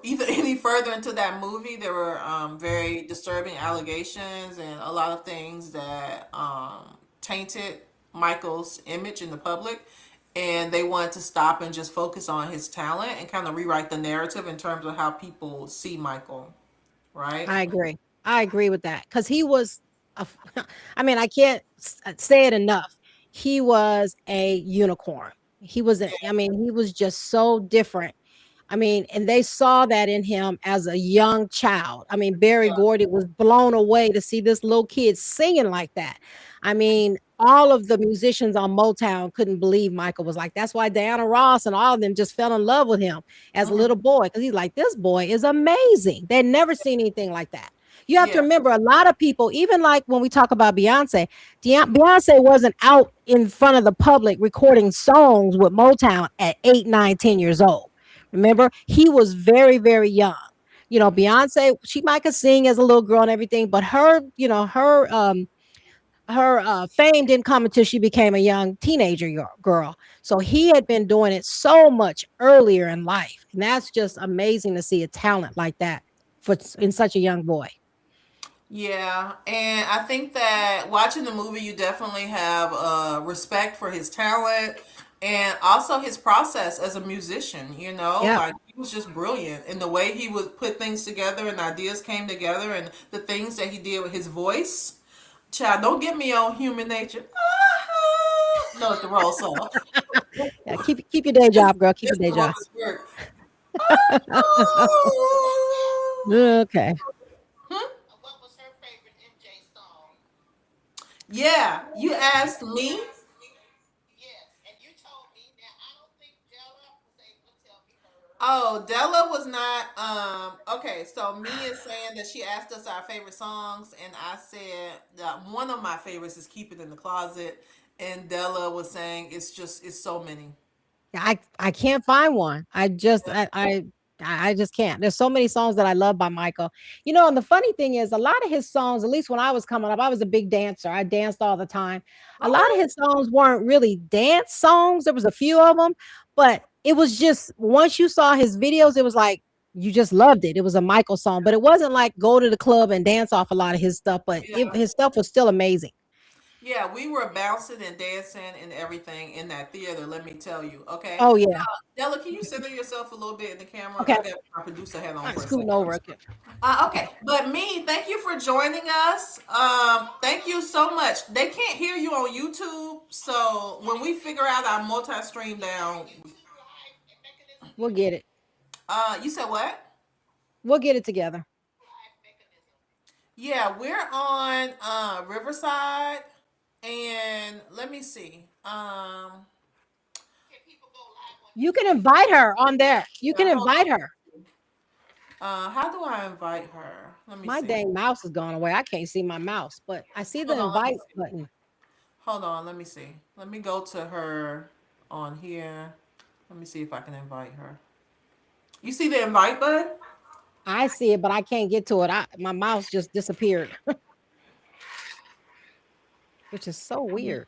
[SPEAKER 2] either any further into that movie, there were very disturbing allegations and a lot of things that tainted Michael's image in the public, and they wanted to stop and just focus on his talent and kind of rewrite the narrative in terms of how people see Michael, right?
[SPEAKER 1] I agree. I agree with that because he was, a, I mean, I can't say it enough. He was a unicorn. He was, I mean, he was just so different. I mean, and they saw that in him as a young child. I mean, Barry
[SPEAKER 2] Yeah.
[SPEAKER 1] Gordy was blown away to see this little kid singing like that. I mean, all of the musicians on Motown couldn't believe Michael was like. That's why Diana Ross and all of them just fell in love with him as a
[SPEAKER 2] Hmm.
[SPEAKER 1] little boy because he's like, this boy is amazing. They'd never seen anything like that. You have to
[SPEAKER 2] Yeah.
[SPEAKER 1] remember a lot of people, even like when we talk about Beyonce, Beyonce wasn't out in front of the public recording songs with Motown at 8, 9, 10 years old. Remember, he was very, very young. Beyonce, she might could sing as a little girl and everything, but her fame didn't come until she became a young teenager girl. So he had been doing it so much earlier in life, and that's just amazing to see a talent like that in such a young boy.
[SPEAKER 2] Yeah, and I think that watching the movie, you definitely have respect for his talent and also his process as a musician.
[SPEAKER 1] Yeah,
[SPEAKER 2] Like he was just brilliant in the way he would put things together and ideas came together and the things that he did with his voice. Child, don't get me on human nature. No, it's the wrong song.
[SPEAKER 1] yeah. Keep your day job, girl. Keep your
[SPEAKER 2] It's
[SPEAKER 1] day
[SPEAKER 2] the
[SPEAKER 1] job.
[SPEAKER 2] woman's work.
[SPEAKER 1] Okay.
[SPEAKER 2] Hmm? Yeah, you asked me. Oh, Della was not. Okay, so me is saying that she asked us our favorite songs, and I said that one of my favorites is "Keep It in the Closet," and Della was saying it's so many.
[SPEAKER 1] I can't find one. I just can't. There's so many songs that I love by Michael. And the funny thing is, a lot of his songs, at least when I was coming up, I was a big dancer. I danced all the time. A lot of
[SPEAKER 2] Okay.
[SPEAKER 1] his songs weren't really dance songs. There was a few of them, but it was just once you saw his videos, it was like you just loved it. It was a Michael song, but it wasn't like go to the club and dance off a lot of his stuff. But
[SPEAKER 2] Yeah.
[SPEAKER 1] his stuff was still amazing.
[SPEAKER 2] Yeah, we were bouncing and dancing and everything in that theater, let me tell you. Okay.
[SPEAKER 1] Oh yeah.
[SPEAKER 2] Della, can you center yourself a little bit in the camera?
[SPEAKER 1] Okay.
[SPEAKER 2] I got my producer hat on
[SPEAKER 1] All right,
[SPEAKER 2] for a
[SPEAKER 1] scooting
[SPEAKER 2] second.
[SPEAKER 1] over. Okay.
[SPEAKER 2] Okay, but me, thank you for joining us. Thank you so much. They can't hear you on YouTube, so when we figure out our multi-stream down,
[SPEAKER 1] We'll get it.
[SPEAKER 2] you said what?
[SPEAKER 1] We'll get it together.
[SPEAKER 2] Yeah, we're on Riverside, and let me see.
[SPEAKER 1] You can invite her on there. You can
[SPEAKER 2] Hold
[SPEAKER 1] invite
[SPEAKER 2] on.
[SPEAKER 1] her.
[SPEAKER 2] How do I invite her? Let me
[SPEAKER 1] My
[SPEAKER 2] see.
[SPEAKER 1] dang mouse has gone away. I can't see my mouse, but I see the
[SPEAKER 2] Hold on, let me
[SPEAKER 1] invite
[SPEAKER 2] see.
[SPEAKER 1] button.
[SPEAKER 2] Hold on, let me see. Let me go to her on here. Let me see if I can invite her. You see the invite button?
[SPEAKER 1] I see it, but I can't get to it. My mouse just disappeared, which is so weird.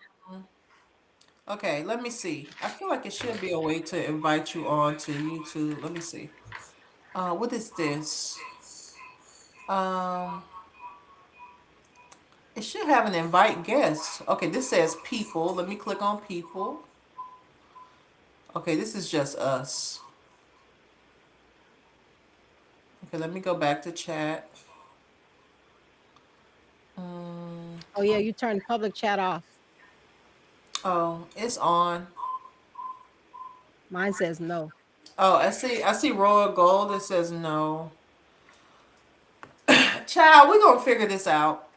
[SPEAKER 2] Okay, let me see. I feel like it should be a way to invite you on to YouTube. Let me see. What is this? Um, it should have an invite guest. Okay, this says people. Let me click on people. Okay, this is just us. Okay, let me go back to chat. Um,
[SPEAKER 1] Oh yeah, you turned public chat off.
[SPEAKER 2] oh, it's on.
[SPEAKER 1] Mine says no.
[SPEAKER 2] Oh, I see Royal Gold. It says no. Child, we're gonna figure this out.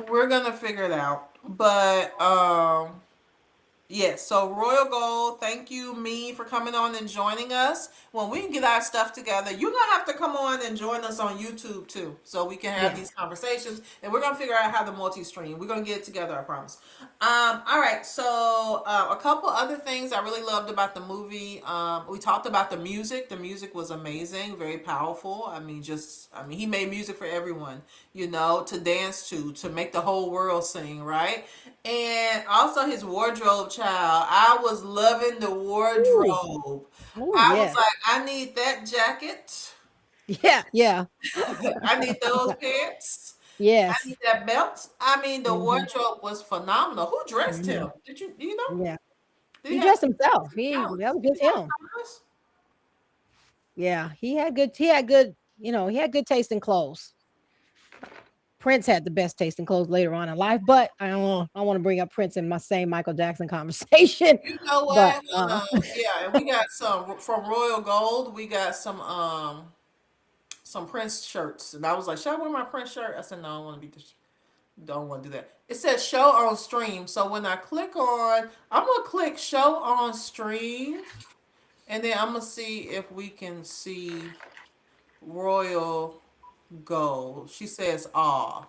[SPEAKER 2] We're gonna figure it out. But yes, so Royal Gold, thank you, me, for coming on and joining us. When we get our stuff together, you're gonna have to come on and join us on YouTube too, so we can have
[SPEAKER 1] Yeah.
[SPEAKER 2] these conversations, and we're gonna figure out how to multi-stream. We're gonna get it together, I promise. All right. So a couple other things I really loved about the movie. We talked about the music. The music was amazing, very powerful. I mean, he made music for everyone, to dance to make the whole world sing, right? And also his wardrobe, child. I was loving the
[SPEAKER 1] Ooh.
[SPEAKER 2] wardrobe.
[SPEAKER 1] Oh
[SPEAKER 2] I was
[SPEAKER 1] yes.
[SPEAKER 2] like, I need that jacket.
[SPEAKER 1] Yeah. Yeah.
[SPEAKER 2] I need those pants. I
[SPEAKER 1] Yes.
[SPEAKER 2] need that belt. I mean, the
[SPEAKER 1] Hmm.
[SPEAKER 2] wardrobe was phenomenal. Who dressed
[SPEAKER 1] Hmm.
[SPEAKER 2] him? Do you know?
[SPEAKER 1] Yeah.
[SPEAKER 2] Did he
[SPEAKER 1] He
[SPEAKER 2] have
[SPEAKER 1] dressed himself. That
[SPEAKER 2] stylist?
[SPEAKER 1] was
[SPEAKER 2] Did
[SPEAKER 1] just
[SPEAKER 2] he have a
[SPEAKER 1] him.
[SPEAKER 2] stylist?
[SPEAKER 1] Yeah. He had good taste in clothes. Prince had the best taste in clothes later on in life, but I don't know. I want to bring up Prince in my same Michael Jackson conversation.
[SPEAKER 2] You know
[SPEAKER 1] But
[SPEAKER 2] what? Yeah, and we got some from Royal Gold. We got some Prince shirts, and I was like, should I wear my Prince shirt? I said, no, I don't want to be. Don't want to do that. It says show on stream. So when I click on, I'm gonna click show on stream, and then I'm gonna see if we can see Royal Gold. She says, "Ah."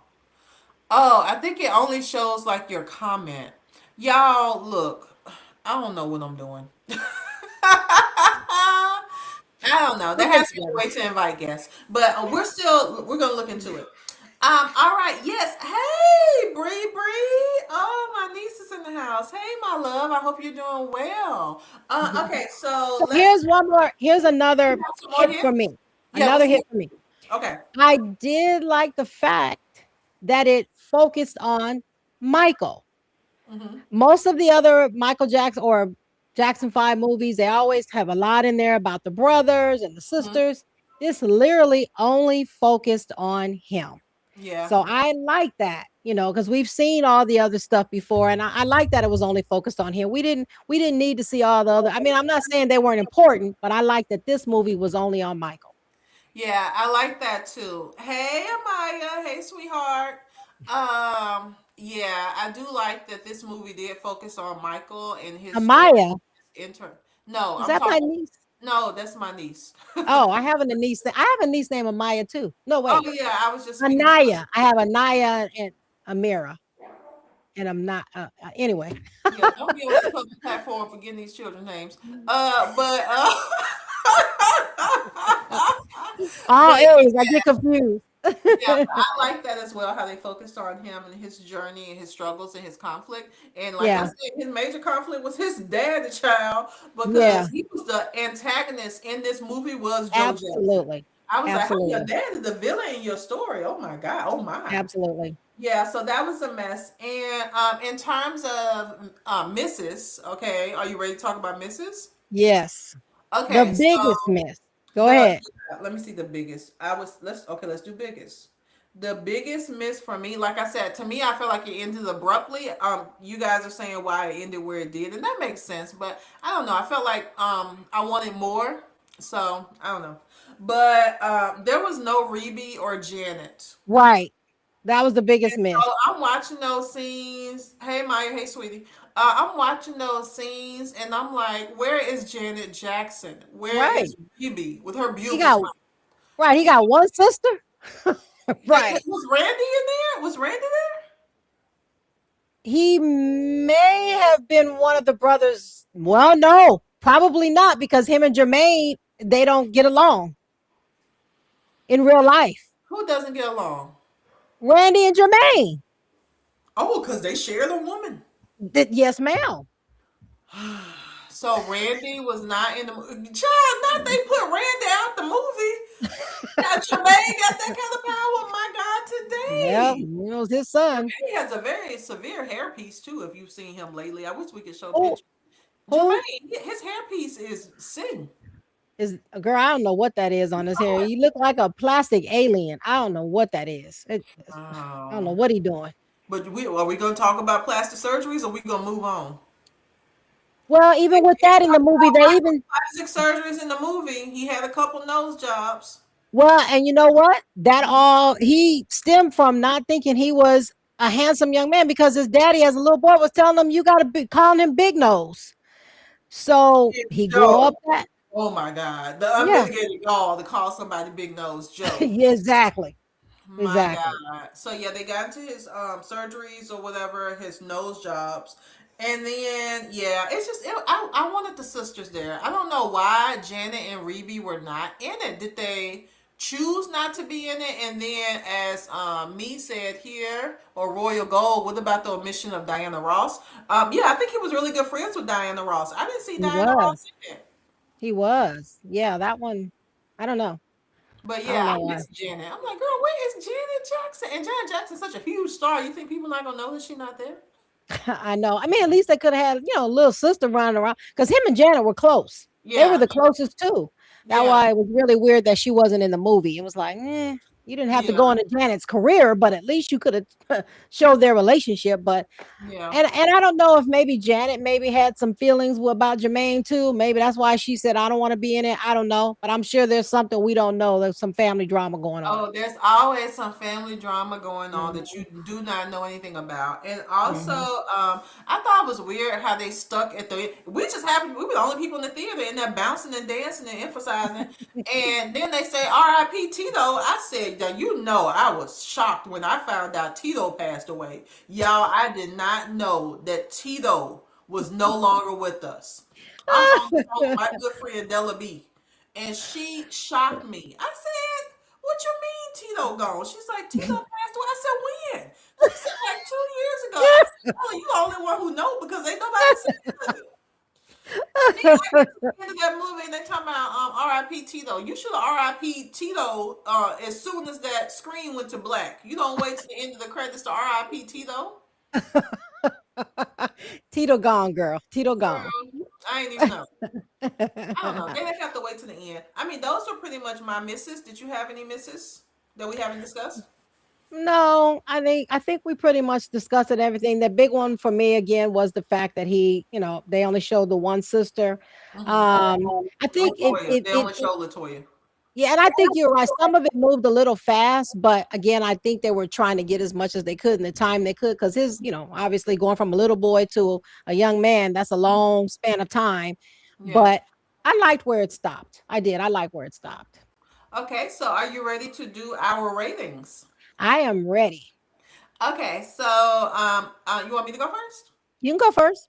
[SPEAKER 2] Oh, I think it only shows like your comment. Y'all, look, I don't know what I'm doing. I I don't know. There
[SPEAKER 1] Put them
[SPEAKER 2] has to be a
[SPEAKER 1] together.
[SPEAKER 2] way to invite guests, but we're gonna look into it. All right. Yes. Hey, Bree Bree. Oh, my niece is in the house. Hey, my love. I hope you're doing well. Okay. So
[SPEAKER 1] So
[SPEAKER 2] let's.
[SPEAKER 1] here's one more. Here's
[SPEAKER 2] You
[SPEAKER 1] another
[SPEAKER 2] have some more
[SPEAKER 1] hit
[SPEAKER 2] here.
[SPEAKER 1] for me.
[SPEAKER 2] Yeah. What's
[SPEAKER 1] Another hit
[SPEAKER 2] here?
[SPEAKER 1] for me.
[SPEAKER 2] Okay.
[SPEAKER 1] I did like the fact that it focused on Michael.
[SPEAKER 2] Hmm.
[SPEAKER 1] Most of the other Michael Jackson or Jackson 5 movies, they always have a lot in there about the brothers and the
[SPEAKER 2] Hmm.
[SPEAKER 1] sisters. This literally only focused on him.
[SPEAKER 2] Yeah.
[SPEAKER 1] So I like that, because we've seen all the other stuff before, and I like that it was only focused on him. We didn't need to see all the other. I mean, I'm not saying they weren't important, but I like that this movie was only on Michael.
[SPEAKER 2] Yeah. I like that too. Hey, Amaya. Hey, sweetheart. Yeah, I do like that this movie did focus on Michael and his story.
[SPEAKER 1] Amaya,
[SPEAKER 2] Inter. No,
[SPEAKER 1] is
[SPEAKER 2] I'm
[SPEAKER 1] that my
[SPEAKER 2] talking.
[SPEAKER 1] niece?
[SPEAKER 2] No, that's my niece.
[SPEAKER 1] Oh, I have a niece named Amaya too. No,
[SPEAKER 2] Oh
[SPEAKER 1] wait,
[SPEAKER 2] yeah, I was just speaking to
[SPEAKER 1] Anaya. I have Anaya and Amira, and I'm not. Anyway,
[SPEAKER 2] yeah, don't be on the public platform for getting these children's names. But
[SPEAKER 1] all
[SPEAKER 2] but
[SPEAKER 1] areas I get confused.
[SPEAKER 2] yeah, I like that as well, how they focused on him and his journey and his struggles and his conflict. And like I
[SPEAKER 1] Yeah,
[SPEAKER 2] said, his major conflict was his dad, the child,
[SPEAKER 1] yeah,
[SPEAKER 2] because he was the antagonist in this movie was Joe Jackson.
[SPEAKER 1] absolutely,
[SPEAKER 2] I was like, how your
[SPEAKER 1] absolutely,
[SPEAKER 2] dad is the villain in your story? Oh my God, oh my.
[SPEAKER 1] absolutely.
[SPEAKER 2] Yeah, so that was a mess. And in terms of Mrs., okay, are you ready to talk about Mrs.?
[SPEAKER 1] Yes, the
[SPEAKER 2] Okay,
[SPEAKER 1] biggest
[SPEAKER 2] so
[SPEAKER 1] miss. Go
[SPEAKER 2] the
[SPEAKER 1] ahead.
[SPEAKER 2] let me see the biggest. Let's do biggest. The biggest miss for me, like I said, to me, I feel like it ended abruptly. You guys are saying why it ended where it did, and that makes sense. But I don't know. I felt like I wanted more, so I don't know. But there was no Reby or Janet.
[SPEAKER 1] Right, that was the biggest miss.
[SPEAKER 2] So I'm watching those scenes. Hey Maya, hey sweetie. I'm watching those scenes and I'm like, where is Janet Jackson? Where
[SPEAKER 1] Right,
[SPEAKER 2] is Phoebe with her
[SPEAKER 1] he
[SPEAKER 2] beautiful
[SPEAKER 1] got
[SPEAKER 2] smile?
[SPEAKER 1] right. He
[SPEAKER 2] He,
[SPEAKER 1] got one sister. Right.
[SPEAKER 2] was Randy in there? Was Randy there?
[SPEAKER 1] He may have been one of the brothers. Well, no, probably not because him and Jermaine, they don't get along in real life.
[SPEAKER 2] Who doesn't get along?
[SPEAKER 1] Randy and Jermaine.
[SPEAKER 2] Oh, because they share the woman.
[SPEAKER 1] Yes, ma'am.
[SPEAKER 2] So Randy was not in the movie. Child, not they put Randy out the movie. Now Jermaine got that kind of power. My God,
[SPEAKER 1] Yeah,
[SPEAKER 2] today.
[SPEAKER 1] it was his son.
[SPEAKER 2] Jermaine has a very severe hairpiece too. If you've seen him lately, I wish we could show
[SPEAKER 1] Who
[SPEAKER 2] pictures.
[SPEAKER 1] who
[SPEAKER 2] Jermaine, his hairpiece is sin.
[SPEAKER 1] is girl? I don't know what that is on his hair. He look like a plastic alien. I don't know what that is. I don't know
[SPEAKER 2] Oh,
[SPEAKER 1] what he doing.
[SPEAKER 2] but are we going to talk about plastic surgeries or we going to move on?
[SPEAKER 1] Well, even with
[SPEAKER 2] He
[SPEAKER 1] that in the
[SPEAKER 2] talked
[SPEAKER 1] movie,
[SPEAKER 2] about
[SPEAKER 1] they
[SPEAKER 2] Michael's
[SPEAKER 1] even
[SPEAKER 2] plastic surgeries in the movie. He had a couple nose jobs.
[SPEAKER 1] well, and you know what? That all he stemmed from not thinking he was a handsome young man because his daddy, as a little boy, was telling him you got to be calling him Big Nose. So
[SPEAKER 2] It's
[SPEAKER 1] he grew up
[SPEAKER 2] Joe.
[SPEAKER 1] that.
[SPEAKER 2] Oh my God, the
[SPEAKER 1] Yeah,
[SPEAKER 2] unmitigated gall to call somebody big nose Joe.
[SPEAKER 1] yeah, exactly,
[SPEAKER 2] My
[SPEAKER 1] exactly.
[SPEAKER 2] God. So yeah, they got into his surgeries or whatever, his nose jobs. And then yeah, I wanted the sisters there. I don't know why Janet and Reby were not in it. Did they choose not to be in it? And then as me said here, or Royal Gold, what about the omission of Diana Ross? Yeah, I think he was really good friends with Diana Ross. I didn't see
[SPEAKER 1] He
[SPEAKER 2] Diana
[SPEAKER 1] was,
[SPEAKER 2] Ross in it.
[SPEAKER 1] he was. Yeah, that one. I don't know.
[SPEAKER 2] But
[SPEAKER 1] I don't
[SPEAKER 2] yeah,
[SPEAKER 1] know
[SPEAKER 2] I
[SPEAKER 1] why.
[SPEAKER 2] miss Janet. I'm like, girl, where is Janet Jackson? And Janet Jackson's such a huge star. You think people not gonna know that she's not there?
[SPEAKER 1] I know. I mean, at least they could have had, a little sister running around because him and Janet were close. They were
[SPEAKER 2] Yeah,
[SPEAKER 1] the closest too. That's
[SPEAKER 2] yeah,
[SPEAKER 1] why it was really weird that she wasn't in the movie. It was like, you didn't have to
[SPEAKER 2] yeah,
[SPEAKER 1] go into Janet's career, but at least you could have showed their relationship. But
[SPEAKER 2] yeah.
[SPEAKER 1] and I don't know if maybe Janet maybe had some feelings about Jermaine too. Maybe that's why she said I don't want to be in it. I don't know, but I'm sure there's something we don't know. There's some family drama going on.
[SPEAKER 2] Oh, there's always some family drama going on that you
[SPEAKER 1] Mhm,
[SPEAKER 2] do not know anything about. And also,
[SPEAKER 1] mhm.
[SPEAKER 2] I thought it was weird how they stuck at the. We just happened. We were the only people in the theater, and they're bouncing and dancing and emphasizing. And then they say R.I.P. Tito. I said, "Now, you know, I was shocked when I found out Tito passed away. Y'all, I did not know that Tito was no longer with us. I'm on the phone with my good friend Della B. and she shocked me. I said, "What you mean Tito gone?" She's like, "Tito passed away." I said, "When?" She said, "Like 2 years ago." I said, "Oh, you the only one who know because ain't nobody said it." Then I get to the end of that movie and they talking about R.I.P. Tito. You should have R.I.P. Tito as soon as that screen went to black. You don't wait to the end of the credits to R.I.P. Tito.
[SPEAKER 1] Tito gone, girl. Tito gone.
[SPEAKER 2] Girl, I ain't even know. I don't know. They have to wait to the end. I mean, those are pretty much my misses. Did you have any misses that we haven't discussed?
[SPEAKER 1] No, I think we pretty much discussed it, everything. The big one for me again was the fact that they only showed the one sister.
[SPEAKER 2] Mm-hmm.
[SPEAKER 1] I think it
[SPEAKER 2] Latoya.
[SPEAKER 1] it
[SPEAKER 2] They
[SPEAKER 1] it,
[SPEAKER 2] only
[SPEAKER 1] it
[SPEAKER 2] show Latoya.
[SPEAKER 1] yeah, and I think you're right. Some of it moved a little fast, but again, I think they were trying to get as much as they could in the time they could because obviously going from a little boy to a young man, that's a long span of time.
[SPEAKER 2] Yeah.
[SPEAKER 1] But I liked where it stopped. I did. I like where it stopped.
[SPEAKER 2] Okay, so are you ready to do our ratings?
[SPEAKER 1] I am ready.
[SPEAKER 2] Okay, so you want me to go first?
[SPEAKER 1] You can go first.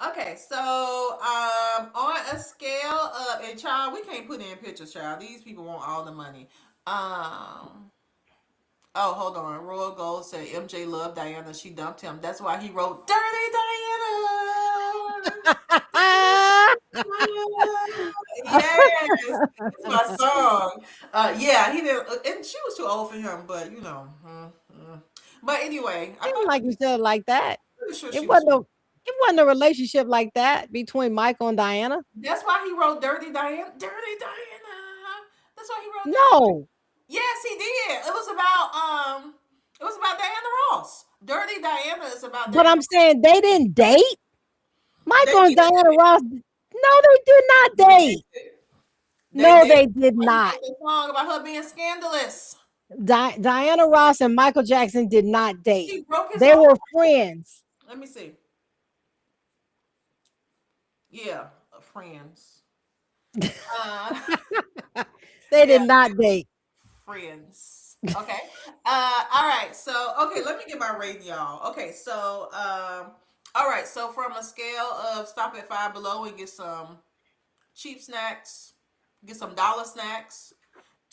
[SPEAKER 2] Okay, so on a scale of and child, we can't put in pictures, child. These people want all the money. Um, oh, hold on. Royal Gold said MJ loved Diana. She dumped him. That's why he wrote "Dirty Diana." Yes, it's my song. Yeah, he didn't, and she was too old for him. But But anyway, I
[SPEAKER 1] Seemed
[SPEAKER 2] thought
[SPEAKER 1] like you said it like that.
[SPEAKER 2] pretty sure
[SPEAKER 1] It
[SPEAKER 2] she was.
[SPEAKER 1] wasn't a it wasn't a relationship like that between Michael and Diana.
[SPEAKER 2] That's why he wrote "Dirty Diana." Dirty Diana. That's why he wrote "Dirty."
[SPEAKER 1] No.
[SPEAKER 2] Yes, he did. It was about Diana Ross. Dirty Diana is about
[SPEAKER 1] But
[SPEAKER 2] Diana.
[SPEAKER 1] I'm saying they didn't date.
[SPEAKER 2] They
[SPEAKER 1] Michael and
[SPEAKER 2] did.
[SPEAKER 1] Diana Ross. No, they did not
[SPEAKER 2] They
[SPEAKER 1] date.
[SPEAKER 2] did. They
[SPEAKER 1] No,
[SPEAKER 2] did.
[SPEAKER 1] they did
[SPEAKER 2] He
[SPEAKER 1] not.
[SPEAKER 2] wrote the song about her being scandalous.
[SPEAKER 1] Diana Ross and Michael Jackson did not date.
[SPEAKER 2] She broke his
[SPEAKER 1] They
[SPEAKER 2] heart.
[SPEAKER 1] were friends.
[SPEAKER 2] Let me see. Yeah, friends. Uh,
[SPEAKER 1] They
[SPEAKER 2] yeah,
[SPEAKER 1] did not date.
[SPEAKER 2] friends. Okay. All right. So, okay, let me get my rating, y'all. Okay. So, all right. So, from a scale of stop at Five Below and get some cheap snacks, get some dollar snacks,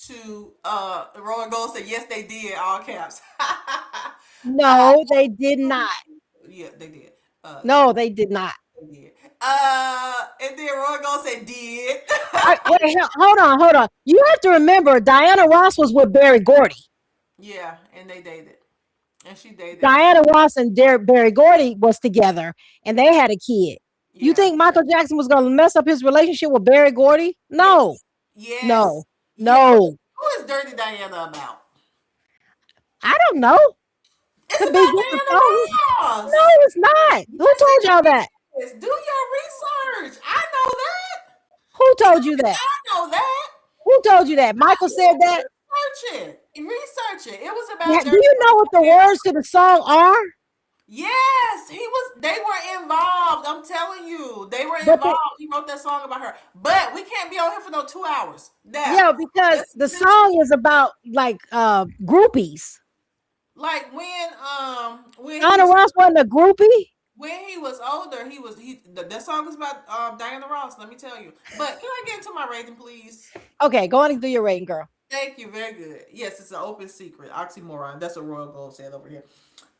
[SPEAKER 2] to Roy Gold said, yes, they did, all caps.
[SPEAKER 1] No, they did not.
[SPEAKER 2] Yeah, they did.
[SPEAKER 1] No, they did not.
[SPEAKER 2] They did. And then Roy Gold said, did.
[SPEAKER 1] Wait, hold on. You have to remember, Diana Ross was with Barry Gordy.
[SPEAKER 2] Yeah, and they dated. And she dated.
[SPEAKER 1] Diana Ross and Barry Gordy was together, and they had a kid. You
[SPEAKER 2] Yeah.
[SPEAKER 1] think Michael Jackson was going to mess up his relationship with Barry Gordy? No,
[SPEAKER 2] Yes. Yes.
[SPEAKER 1] no,
[SPEAKER 2] Yeah.
[SPEAKER 1] no.
[SPEAKER 2] Who is Dirty Diana about?
[SPEAKER 1] I don't know.
[SPEAKER 2] It's
[SPEAKER 1] Could be
[SPEAKER 2] about
[SPEAKER 1] just a song.
[SPEAKER 2] Diana
[SPEAKER 1] No,
[SPEAKER 2] Ross.
[SPEAKER 1] it's not. Who
[SPEAKER 2] Yes,
[SPEAKER 1] told y'all that?
[SPEAKER 2] it is. Do your research. I know that.
[SPEAKER 1] Who told you that?
[SPEAKER 2] I know that.
[SPEAKER 1] Who told you that? Michael said that.
[SPEAKER 2] Research it. Research it. It was
[SPEAKER 1] Yeah,
[SPEAKER 2] about
[SPEAKER 1] do
[SPEAKER 2] Dirty
[SPEAKER 1] you know what the
[SPEAKER 2] Diana.
[SPEAKER 1] words to the song are?
[SPEAKER 2] Yes, he was. They were involved. I'm telling you, they were
[SPEAKER 1] But the
[SPEAKER 2] involved. He wrote that song about her. But we can't be on here for no 2 hours. Now,
[SPEAKER 1] Yeah, because
[SPEAKER 2] let's
[SPEAKER 1] the
[SPEAKER 2] finish.
[SPEAKER 1] song is about like groupies.
[SPEAKER 2] Like when he
[SPEAKER 1] Diana
[SPEAKER 2] was
[SPEAKER 1] Ross wasn't a groupie.
[SPEAKER 2] older, that song is about Diana Ross. Let me tell you. But can I get into my rating, please?
[SPEAKER 1] Okay, go on and do your rating, girl.
[SPEAKER 2] Thank you. Very good. Yes, it's an open secret. Oxymoron. That's what Royal Gold said over here.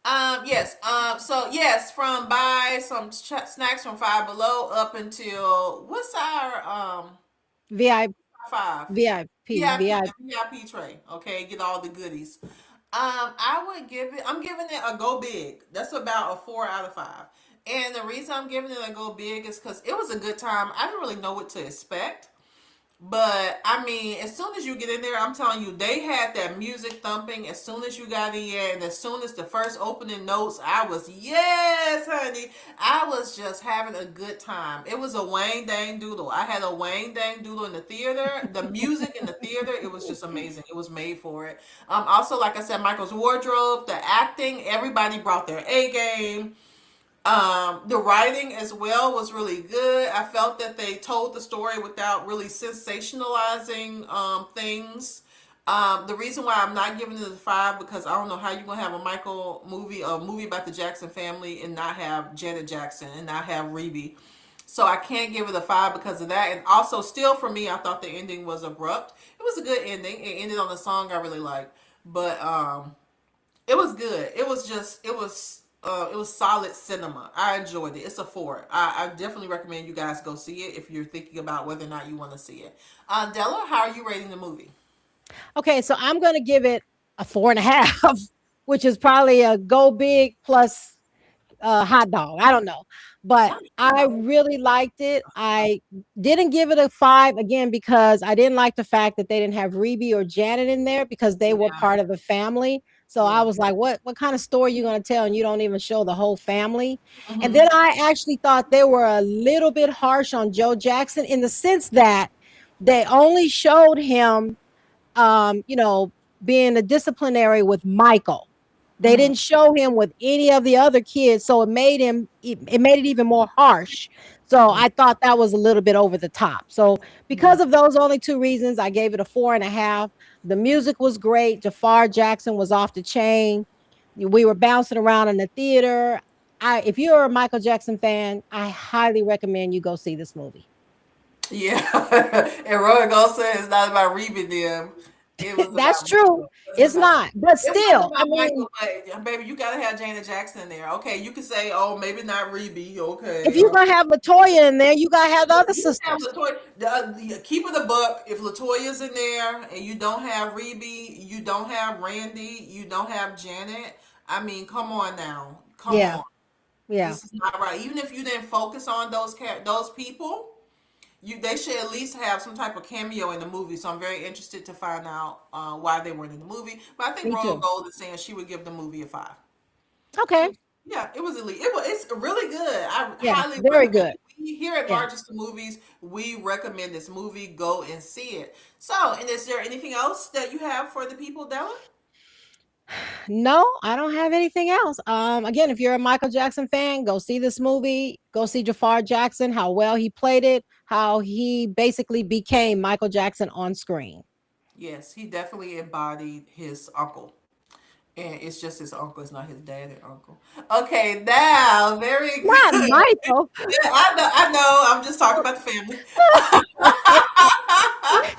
[SPEAKER 2] Yes. So yes, from buy some snacks from Five Below up until what's our
[SPEAKER 1] VIP,
[SPEAKER 2] five
[SPEAKER 1] VIP,
[SPEAKER 2] VIP
[SPEAKER 1] VIP.
[SPEAKER 2] the VIP tray. Okay, get all the goodies. I would give it. I'm giving it a go big. That's about a 4 out of 5. And the reason I'm giving it a go big is because it was a good time. I didn't really know what to expect. But I mean, as soon as you get in there, I'm telling you, they had that music thumping as soon as you got in there, and as soon as the first opening notes, I was yes, honey. I was just having a good time. It was a Wayne Dang Doodle. I had a Wayne Dang Doodle in the theater. The music in the theater, it was just amazing. It was made for it. Also, like I said, Michael's wardrobe, the acting, everybody brought their A game. The writing as well was really good. I felt that they told the story without really sensationalizing things. The reason why I'm not giving it a 5 because I don't know how you're gonna have a movie about the Jackson family, and not have Janet Jackson and not have Rebe. So I can't give it a 5 because of that. And also, still for me, I thought the ending was abrupt. It was a good ending. It ended on a song I really liked, but it was good. It was solid cinema. I enjoyed it. It's a 4. I definitely recommend you guys go see it if you're thinking about whether or not you want to see it. Della, how are you rating the movie?
[SPEAKER 1] Okay, so I'm going to give it a 4.5, which is probably a go big plus hot dog. I don't know, but
[SPEAKER 2] Not too
[SPEAKER 1] I
[SPEAKER 2] low.
[SPEAKER 1] really liked it. I didn't give it a 5 again because I didn't like the fact that they didn't have Reby or Janet in there because they were
[SPEAKER 2] Yeah,
[SPEAKER 1] part of the family. So I
[SPEAKER 2] yeah.
[SPEAKER 1] was like, what kind of story you going to tell and you don't even show the whole family? And then
[SPEAKER 2] Hmm.
[SPEAKER 1] I actually thought they were a little bit harsh on Joe Jackson in the sense that they only showed him you know, being a disciplinary with Michael. They
[SPEAKER 2] Hmm.
[SPEAKER 1] didn't show him with any of the other kids, so it made it even more harsh. So I thought that was a little bit over the top. So
[SPEAKER 2] Yeah.
[SPEAKER 1] because of those only two reasons, I gave it a 4.5. The music was great. Jafar Jackson was off the chain. We were bouncing around in the theater. If you're a Michael Jackson fan, I highly recommend you go see this movie.
[SPEAKER 2] Yeah. And Roy Gold said it's not about Reba them. It was
[SPEAKER 1] That's
[SPEAKER 2] about
[SPEAKER 1] true.
[SPEAKER 2] Michael. It wasn't
[SPEAKER 1] It's
[SPEAKER 2] about
[SPEAKER 1] not, but
[SPEAKER 2] it was
[SPEAKER 1] still, I
[SPEAKER 2] about
[SPEAKER 1] mean,
[SPEAKER 2] Michael, but baby, you gotta have Janet Jackson there. Okay, you can say, oh, maybe not Rebe.
[SPEAKER 1] if
[SPEAKER 2] Okay,
[SPEAKER 1] you're gonna have Latoya in there, you gotta have the other
[SPEAKER 2] you have
[SPEAKER 1] sisters.
[SPEAKER 2] Latoya. Keep it a buck. If Latoya's in there and you don't have Rebe, you don't have Randy, you don't have Janet. I mean, come on now, come
[SPEAKER 1] Yeah,
[SPEAKER 2] on.
[SPEAKER 1] yeah,
[SPEAKER 2] This is not right. Even if you didn't focus on those people, they should at least have some type of cameo in the movie. So I'm very interested to find out why they weren't in the movie. But I think
[SPEAKER 1] me
[SPEAKER 2] Royal
[SPEAKER 1] too.
[SPEAKER 2] Gold is saying she would give the movie a 5.
[SPEAKER 1] Okay,
[SPEAKER 2] So yeah, it was elite. It's really good. I
[SPEAKER 1] yeah,
[SPEAKER 2] highly
[SPEAKER 1] very
[SPEAKER 2] recommend
[SPEAKER 1] good.
[SPEAKER 2] it. We here at
[SPEAKER 1] Yeah.
[SPEAKER 2] Margins to Movies, we recommend this movie. Go and see it. So, and is there anything else that you have for the people, Della?
[SPEAKER 1] No, I don't have anything else. Again, if you're a Michael Jackson fan, go see this movie. Go see Jafar Jackson, how well he played it, how he basically became Michael Jackson on screen.
[SPEAKER 2] Yes, he definitely embodied his uncle. And it's just his uncle, it's not his dad and uncle. Okay, now, very good.
[SPEAKER 1] Not Michael.
[SPEAKER 2] Yeah, I know. I'm just talking about the family.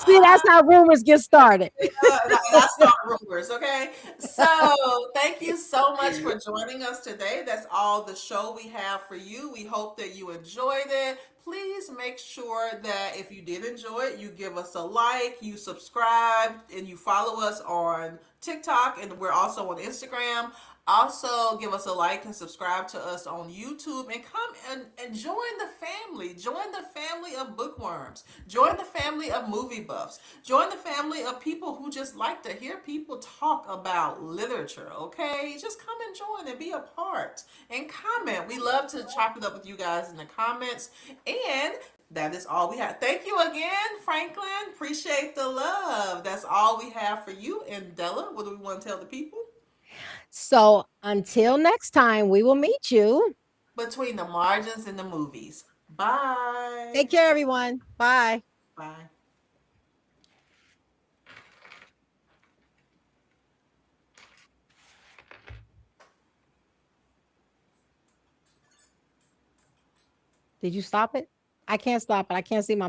[SPEAKER 1] See, that's how rumors get started.
[SPEAKER 2] I start rumors, okay? So, thank you so much for joining us today. That's all the show we have for you. We hope that you enjoyed it. Please make sure that if you did enjoy it, you give us a like, you subscribe, and you follow us on TikTok, and we're also on Instagram. Also, give us a like and subscribe to us on YouTube and come and join the family. Join the family of bookworms. Join the family of movie buffs. Join the family of people who just like to hear people talk about literature, okay? Just come and join and be a part and comment. We love to chop it up with you guys in the comments. And that is all we have. Thank you again, Franklin. Appreciate the love. That's all we have for you. And Della, what do we want to tell the people?
[SPEAKER 1] So until next time, we will meet you.
[SPEAKER 2] Between the margins and the movies. Bye.
[SPEAKER 1] Take care, everyone. Bye.
[SPEAKER 2] Bye.
[SPEAKER 1] Did you stop it? I can't stop it. I can't see my